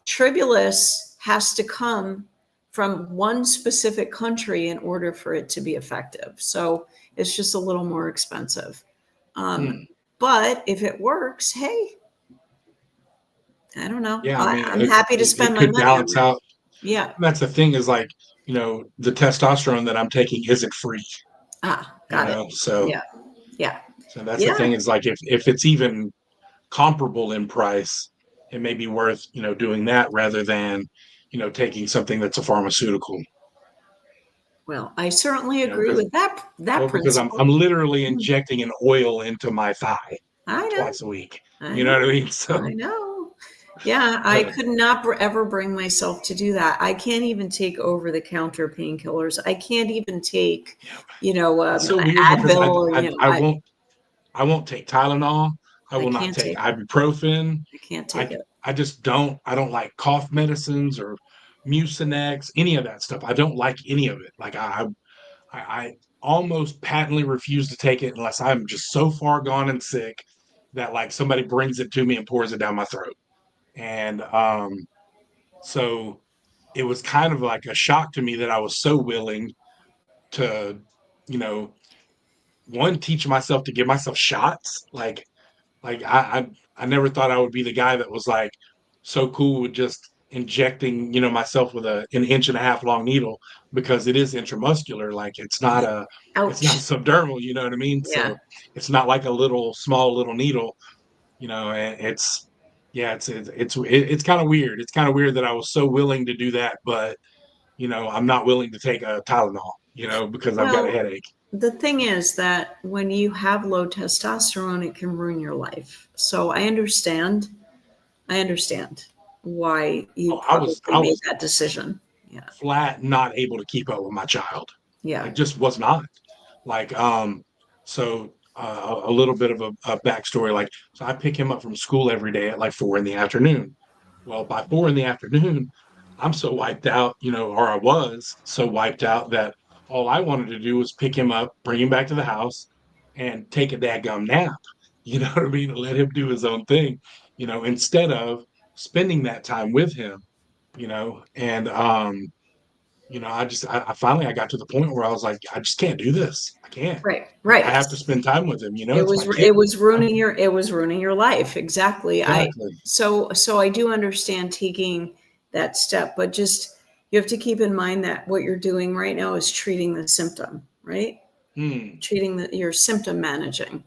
Tribulus has to come from one specific country in order for it to be effective. So it's just a little more expensive. Um, Hmm. but if it works, hey, I don't know. Yeah, I mean, I'm happy to it spend my could money on balance it. out. Yeah. That's the thing is like, the testosterone that I'm taking isn't free, Got it. so Yeah. Yeah. that's the Yeah. thing is like if it's even comparable in price, it may be worth, doing that rather than, taking something that's a pharmaceutical, Well, I certainly agree because with that because I'm principle. I'm literally Mm, injecting an oil into my thigh I know. twice a week. I You know know. what I mean? So I know. Yeah, I uh, could not ever bring myself to do that. I can't even take over the counter painkillers. I can't even take, yeah, it's so weird because Advil, or I won't take Tylenol. I I will not can't take take it. ibuprofen. I can't take I it. I just I don't like cough medicines or Mucinex, any of that stuff. I don't like any of it. Like I almost patently refuse to take it unless I'm just so far gone and sick that like somebody brings it to me and pours it down my throat. And so it was kind of like a shock to me that I was so willing to, you know, one, teach myself to give myself shots. Like I never thought I would be the guy that was like so cool with just injecting, myself with an inch and a half long needle, because it is intramuscular. Like it's not Ouch. subdermal, you know what I mean? Yeah. So it's not like a little small little needle, and it's yeah, it's kind of weird. It's kind of weird that I was so willing to do that, but I'm not willing to take a Tylenol, because I've got a Well, headache. the thing is that when you have low testosterone, it can ruin your life. So I understand. I understand why you Oh, I was probably I made was that decision. Yeah. flat not able to keep up with my child. Yeah. Like just was not. Like so a little bit of a backstory. Like so I pick him up from school every day at like 4 in the afternoon. Well, by 4 in the afternoon, I'm so wiped out, or I was so wiped out that all I wanted to do was pick him up, bring him back to the house, and take a dadgum nap. You know what I mean? Let him do his own thing, instead of spending that time with him, and I finally I got to the point where I was like, I just can't do this. I can't. Right. Like I Right. have to spend time with him. It It's my was kid. it was ruining your life. Exactly. I Exactly. so I do understand taking that step, but just you have to keep in mind that what you're doing right now is treating the symptom, right? Hmm. Your symptom managing.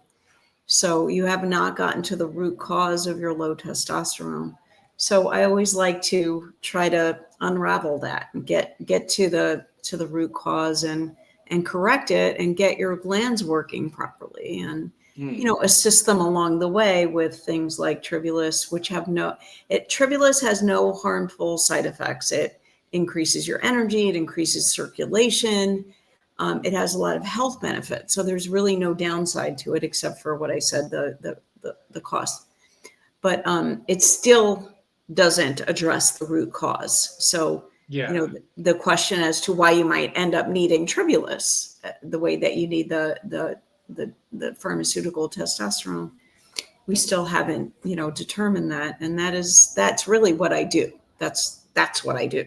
So you have not gotten to the root cause of your low testosterone. So I always like to try to unravel that and get to the root cause and correct it and get your glands working properly and Mm, assist them along the way with things like tribulus, which have no it tribulus has no harmful side effects. It increases your energy, it increases circulation. It has a lot of health benefits. So there's really no downside to it except for what I said, the cost. But it still doesn't address the root cause. So, yeah, the question as to why you might end up needing tribulus, the way that you need the pharmaceutical testosterone, we still haven't, determined that. And that's really what I do. That's what I do.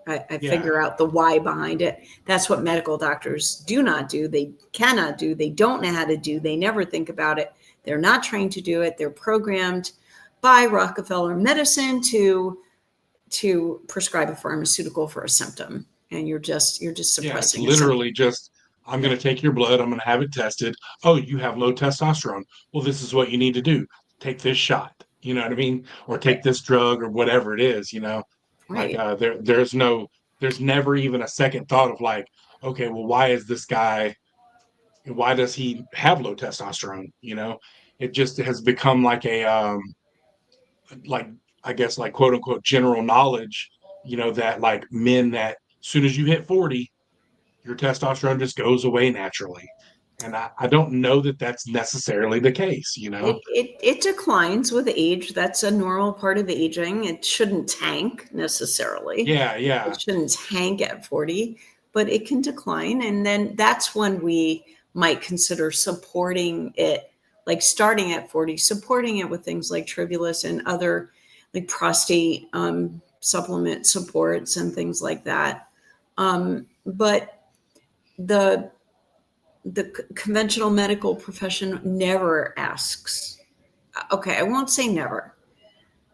I yeah, figure out the why behind it. That's what medical doctors do not do. They cannot do. They don't know how to do. They never think about it. They're not trained to do it. They're programmed by Rockefeller medicine to prescribe a pharmaceutical for a symptom, and you're just yeah. It's suppressing a symptom. literally just, I'm going to take your blood, I'm going to have it tested. Oh, you have low testosterone. Well, this is what you need to do. Take this shot. You know what I mean? Or Right. take this drug or whatever it is, Like Right. there's never even a second thought of like, okay, well, why does he have low testosterone? It just has become like like I guess like quote unquote general knowledge, that like men that as soon as you hit 40, your testosterone just goes away naturally. And I don't know that that's necessarily the case. It declines with age. That's a normal part of aging. It shouldn't tank necessarily. Yeah, It yeah, shouldn't tank at 40, but it can decline. And then that's when we might consider supporting it, like starting at 40, supporting it with things like Tribulus and other like prostate supplement supports and things like that. But the the conventional medical profession never asks. Okay, I won't say never,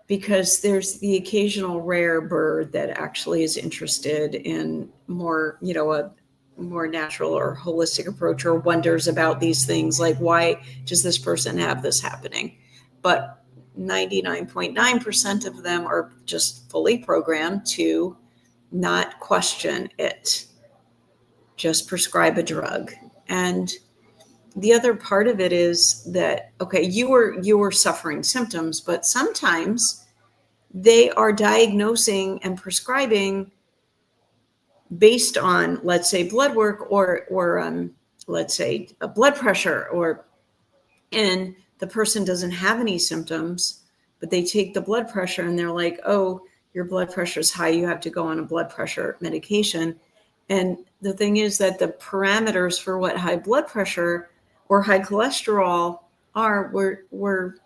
because there's the occasional rare bird that actually is interested in more, a more natural or holistic approach, or wonders about these things like, why does this person have this happening? But 99.9% of them are just fully programmed to not question it, just prescribe a drug. And the other part of it is that, okay, you were suffering symptoms, but sometimes they are diagnosing and prescribing based on, let's say, blood work, or let's say a blood pressure, or and the person doesn't have any symptoms, but they take the blood pressure and they're like, oh, your blood pressure is high, you have to go on a blood pressure medication. And the thing is that the parameters for what high blood pressure or high cholesterol are were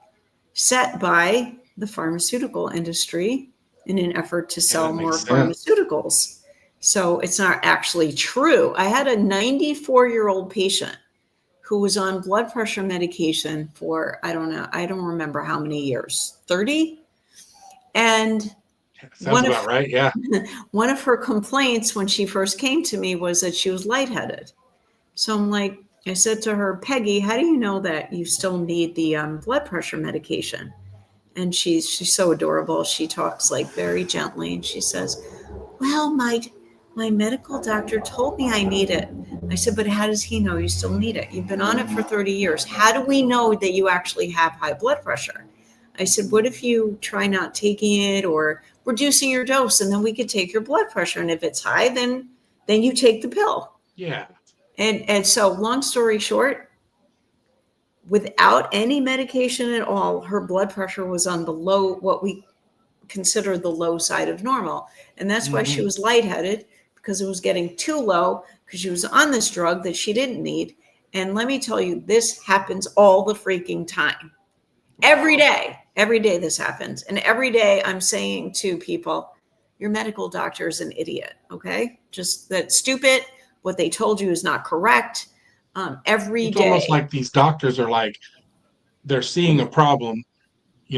set by the pharmaceutical industry in an effort to yeah, sell that more makes sense. pharmaceuticals. So it's not actually true. I had a 94-year-old patient who was on blood pressure medication for, I don't know, I don't remember how many years, 30. And Sounds one of about right. Yeah. one of her complaints when she first came to me was that she was lightheaded. So I said to her, Peggy, how do you know that you still need the blood pressure medication? And she's so adorable. She talks like very gently, and she says, well, my medical doctor told me I need it. I said, but how does he know you still need it? You've been on it for 30 years. How do we know that you actually have high blood pressure? I said, what if you try not taking it or reducing your dose, and then we could take your blood pressure, and if it's high, then you take the pill. Yeah. And so, long story short, without any medication at all, her blood pressure was on the low, what we consider the low side of normal. And that's why she Hmm. was lightheaded, because it was getting too low, because she was on this drug that she didn't need. And let me tell you, this happens all the freaking time. Wow. Every day this happens. And every day I'm saying to people, your medical doctor is an idiot. Okay. Just that stupid. What they told you is not correct. Every It's almost day. like these doctors are like they're seeing a problem,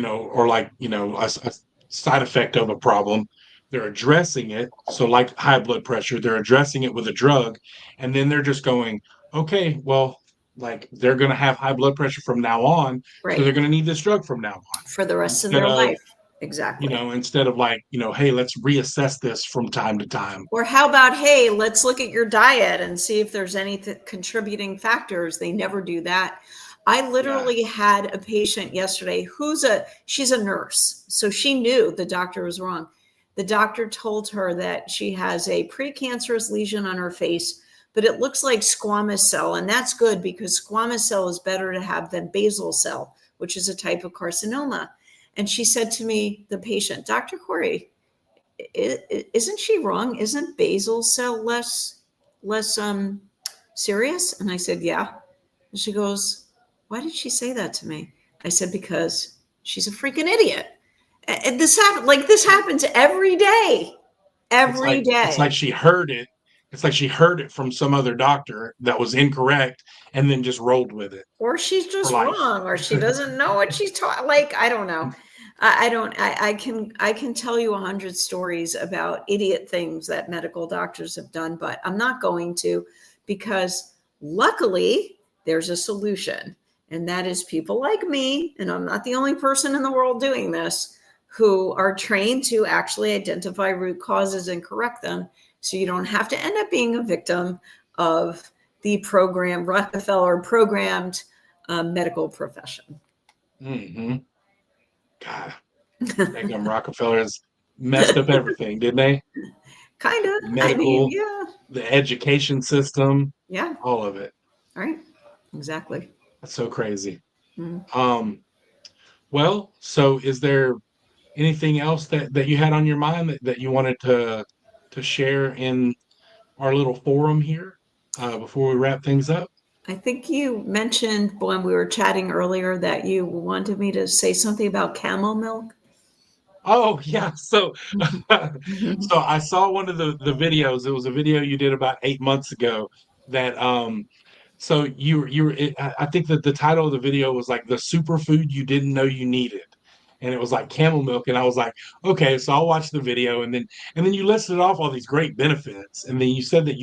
or like, a side effect of a problem. They're addressing it. So, like high blood pressure, they're addressing it with a drug. And then they're just going, okay, well, like they're going to have high blood pressure from now on. So they're Right. going to need this drug from now on For the rest of instead their of, life. Exactly. instead of like, hey, let's reassess this from time to time. Or how about, hey, let's look at your diet and see if there's any contributing factors. They never do that. I Yeah. literally had a patient yesterday she's a nurse. So she knew the doctor was wrong. The doctor told her that she has a precancerous lesion on her face, but it looks like squamous cell. And that's good because squamous cell is better to have than basal cell, which is a type of carcinoma. And she said to me, the patient, Dr. Cori, isn't she wrong? Isn't basal cell less serious? And I said, yeah. And she goes, why did she say that to me? I said, because she's a freaking idiot. And this happens It's every like it's day. like she heard it. It's like she heard it from some other doctor that was incorrect and then just rolled with it Or she's for just life. wrong, or she doesn't know what she's taught. Like, I don't know. I don't. I can tell you 100 stories about idiot things that medical doctors have done, but I'm not going to, because luckily there's a solution, and that is people like me, and I'm not the only person in the world doing this, who are trained to actually identify root causes and correct them, so you don't have to end up being a victim of the program Rockefeller programmed medical profession. Hmm. God, that gum Rockefellers messed up everything, didn't they? Kind of. I mean, Medical, yeah, the education system, yeah, all of it. right, exactly. That's so crazy. Mm. Um, well, so is there anything else that you had on your mind that you wanted to share in our little forum here before we wrap things up? I think you mentioned when we were chatting earlier that you wanted me to say something about camel milk. Oh yeah, so Mhm. so I saw one of the videos. It was a video you did about 8 months ago that so I think that the title of the video was like the superfood you didn't know you needed. And it was like camel milk. And I was like, okay, so I'll watch the video. And then you listed off all these great benefits. And then you said that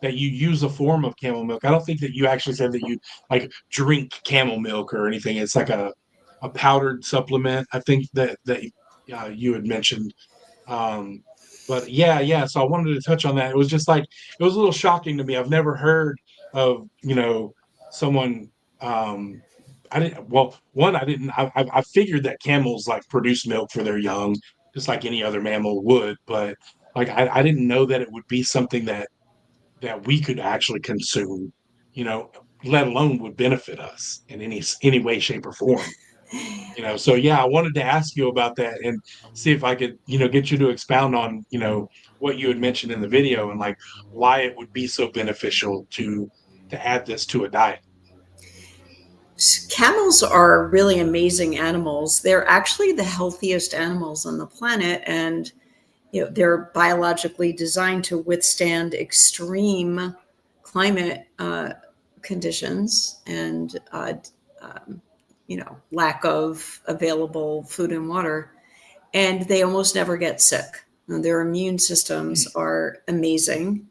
that you use a form of camel milk. I don't think that you actually said that you like drink camel milk or anything. It's like a powdered supplement. I think that you had mentioned. Um, but yeah. So I wanted to touch on that. It was just like it was a little shocking to me. I've never heard of someone. Um, I didn't. Well, one, I didn't. I figured that camels like produce milk for their young, just like any other mammal would. But like I didn't know that it would be something that we could actually consume. You know, let alone would benefit us in any way, shape, or form. So yeah, I wanted to ask you about that and see if I could get you to expound on what you had mentioned in the video and like why it would be so beneficial to add this to a diet. Camels are really amazing animals. They're actually the healthiest animals on the planet, and they're biologically designed to withstand extreme climate conditions and lack of available food and water, and they almost never get sick. And their immune systems are amazing.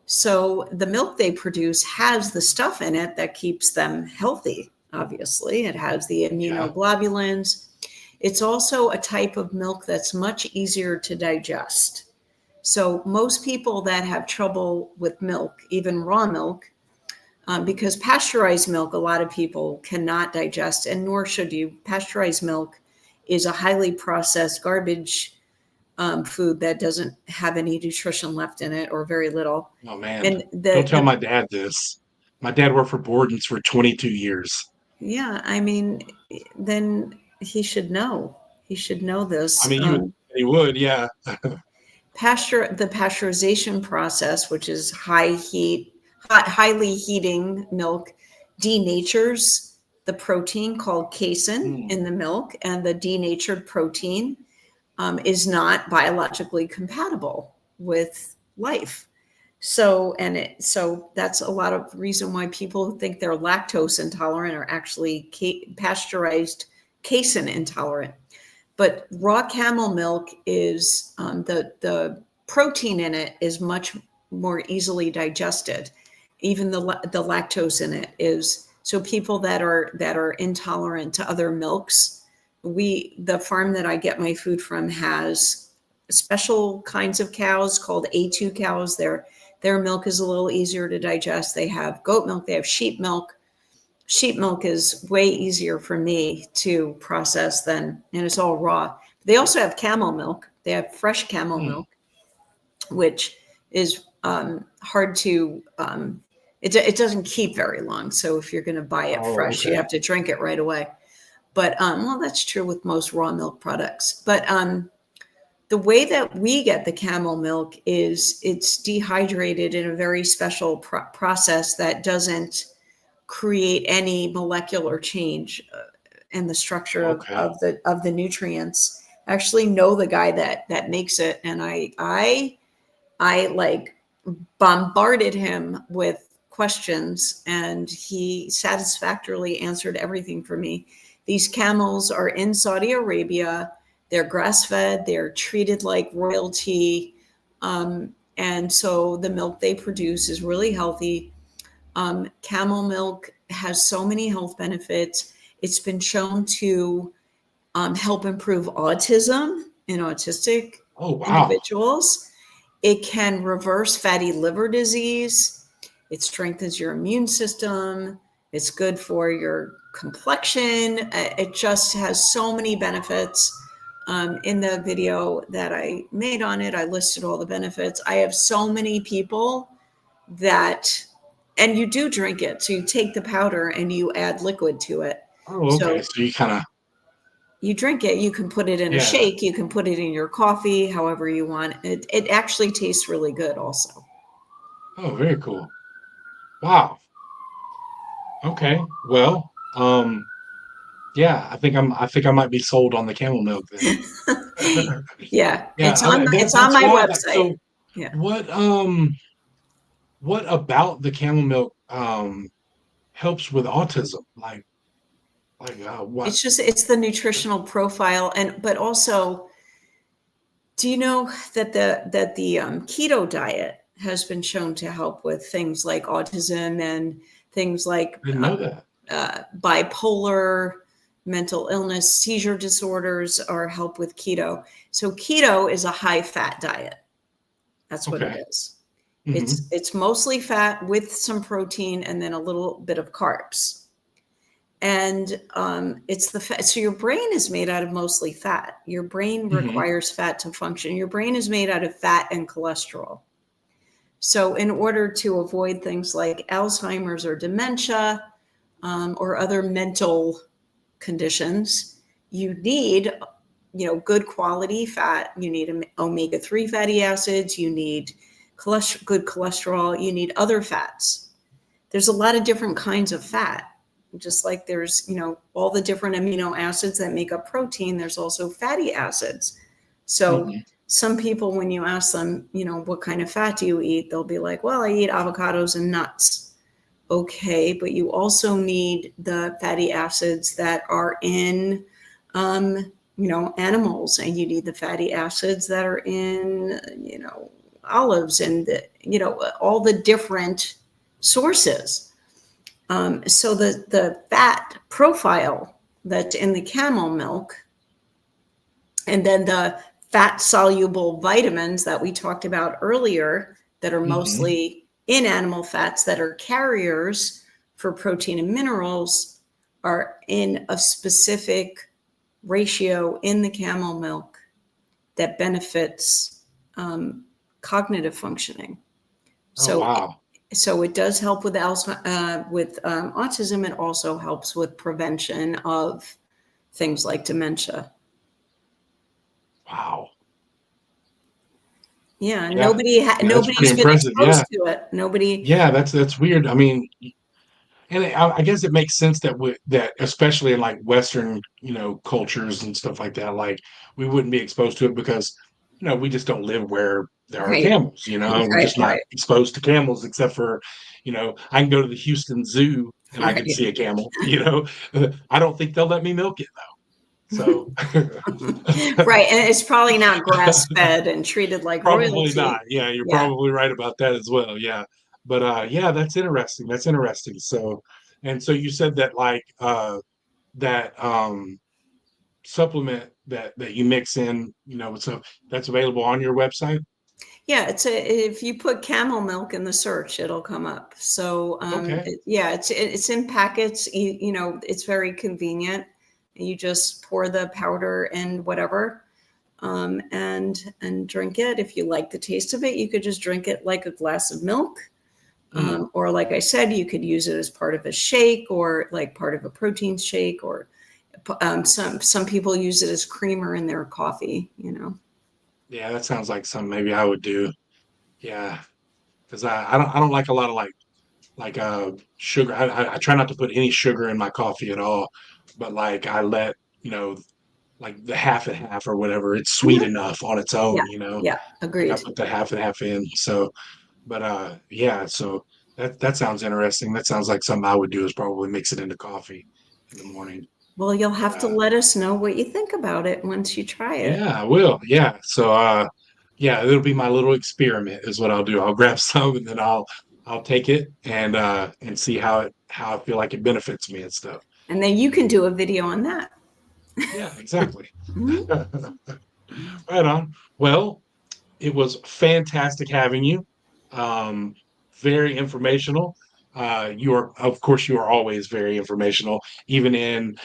So the milk they produce has the stuff in it that keeps them healthy. Obviously, it has the Yeah. immunoglobulins. It's also a type of milk that's much easier to digest. So most people that have trouble with milk, even raw milk, because pasteurized milk, a lot of people cannot digest, and nor should you. Pasteurized milk is a highly processed garbage food that doesn't have any nutrition left in it or very little. Oh man, And don't tell the my dad this. My dad worked for Borden's for 22 years. yeah, I mean, then he should know. He should know I this. mean, you would he would, yeah. The pasteurization process, which is highly heating milk, denatures the protein called casein Mm, in the milk, and the denatured protein is not biologically compatible with life. So that's a lot of reason why people who think they're lactose intolerant are actually pasteurized casein intolerant. But raw camel milk is the protein in it is much more easily digested. Even the lactose in it is, so people that are intolerant to other milks the farm that I get my food from has special kinds of cows called A2 cows. Their milk is a little easier to digest. They have goat milk, they have sheep milk. Sheep milk is way easier for me to process than, and it's all raw. They also have camel milk. They have fresh camel Hmm. milk, which is hard to, it doesn't keep very long. So if you're going to buy it Oh, fresh, you okay. have to drink it right away. But well, that's true with most raw milk products. But the way that we get the camel milk is it's dehydrated in a very special process that doesn't create any molecular change in the structure Okay. of the nutrients. I actually know the guy that makes it, and I like bombarded him with questions, and he satisfactorily answered everything for me. These camels are in Saudi Arabia. They're grass fed. They're treated like royalty. And so the milk they produce is really healthy. Camel milk has so many health benefits. It's been shown to help improve autism in autistic Oh, wow. individuals. It can reverse fatty liver disease. It strengthens your immune system. It's good for your complexion. It just has so many benefits. In the video that I made on it, I listed all the benefits. I have so many people that, and you do drink it. So you take the powder and you add liquid to it. Oh, okay. So So you kind of, you drink it, you can put it in a yeah. shake, you can put it in your coffee, however you want. It actually tastes really good also. Oh, very cool. Wow. Okay. Well, yeah, I think I might be sold on the camel milk then. Yeah, Yeah, it's on that's my wild. Like, website. so Yeah. what what about the camel milk helps with autism? What? It's the nutritional profile, and but also, do you know that the keto diet has been shown to help with things like autism and things like I didn't know that. bipolar, mental illness, seizure disorders are help with keto. So keto is a high fat diet. That's what it Okay. is. Hmm. It's mostly fat with some protein and then a little bit of carbs. And it's the fat. So your brain is made out of mostly fat. Your brain Hmm. requires fat to function. Your brain is made out of fat and cholesterol. So in order to avoid things like Alzheimer's or dementia or other mental conditions, you need, good quality fat. You need omega-3 fatty acids. You need good cholesterol. You need other fats. There's a lot of different kinds of fat. Just like there's, all the different amino acids that make up protein, there's also fatty acids. So Hmm. some people, when you ask them, what kind of fat do you eat? They'll be like, well, I eat avocados and nuts. Okay, but you also need the fatty acids that are in, animals, and you need the fatty acids that are in, olives, and all the different sources. So the fat profile that's in the camel milk, and then the fat soluble vitamins that we talked about earlier that are Hmm. mostly in animal fats that are carriers for protein and minerals are in a specific ratio in the camel milk that benefits cognitive functioning. Oh, So, wow. so it does help with autism. It also helps with prevention of things like dementia. Wow. Yeah, Yeah. Yeah, that's pretty nobody's been impressive. Yeah. exposed to it. Nobody. Yeah, that's weird. I mean, and I guess it makes sense that that especially in like Western, cultures and stuff like that, like we wouldn't be exposed to it because, we just don't live where there are Right, camels, and we're right, just not right, exposed to camels except for, I can go to the Houston Zoo and I can right. see a camel, I don't think they'll let me milk it though. So Right, and it's probably not grass fed and treated like probably not. royalty. Yeah, you're Yeah, probably right about that as well. Yeah. But yeah, that's interesting. That's interesting. So and so you said that like that supplement that you mix in, so that's available on your website? Yeah, if you put camel milk in the search, it'll come up. So Okay. yeah, it's in packets. It's very convenient. You just pour the powder in whatever, and drink it. If you like the taste of it, you could just drink it like a glass of milk. Mm. Or like I said, you could use it as part of a shake or like part of a protein shake, or some people use it as creamer in their coffee. Yeah, that sounds like something maybe I would do. Yeah, because I don't like a lot of like sugar. I try not to put any sugar in my coffee at all, but like I let you know like the half and half or whatever. It's sweet Mhm. enough on its Yeah, own. yeah, Like I agreed. put the half and half in. So, but yeah. So that sounds interesting. That sounds like something I would do is probably mix it into coffee in the morning. Well, you'll But have to let us know what you think about it once you try it. yeah, I will. Yeah. So yeah, it'll be my little experiment is what I'll do. I'll grab some and then I'll take it and see how I feel like it benefits me and stuff. And then you can do a video on that. Yeah, exactly. Mhm. Right on. Well, it was fantastic having you. Um, very informational. Of course, you are always very informational, even in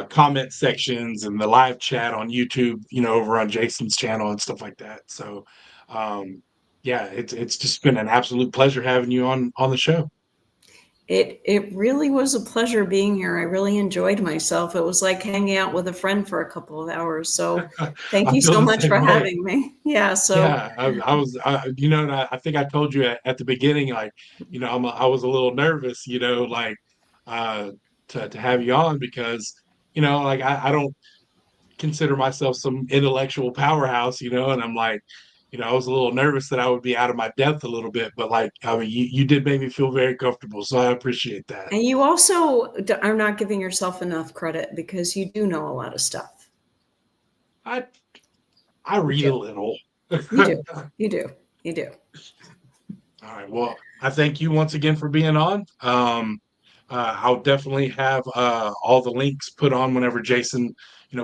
comment sections and the live chat on YouTube, over on Jason's channel and stuff like that. So, yeah, it's just been an absolute pleasure having you on the show. It really was a pleasure being here. I really enjoyed myself. It was like hanging out with a friend for a couple of hours. So thank I you feel so the much same for way. having me. Yeah. So Yeah, and I think I told you at the beginning, like, I was a little nervous, like, uh, to have you on because, like I don't consider myself some intellectual powerhouse, and I'm like, I was a little nervous that I would be out of my depth a little bit, but like, I mean, you did make me feel very comfortable, so I appreciate that. and you also are not giving yourself enough credit because you do know a lot of stuff. I I You read do. a little. You do. You do. You do. All right. Well, I thank you once again for being on. I'll definitely have all the links put on whenever Jason,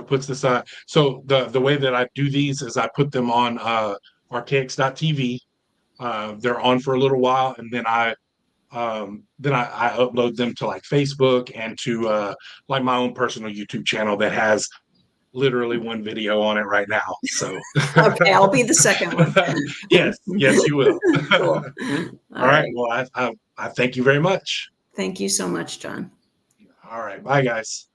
puts this on. So the way that I do these is I put them on archaics.tv. They're on for a little while, and then I upload them to like Facebook and to like my own personal YouTube channel that has literally one video on it right now. So Okay, I'll be the second one. yes, you will. Cool. All All right. right. Well, I thank you very much. Thank you so much, John. All right. Bye, guys.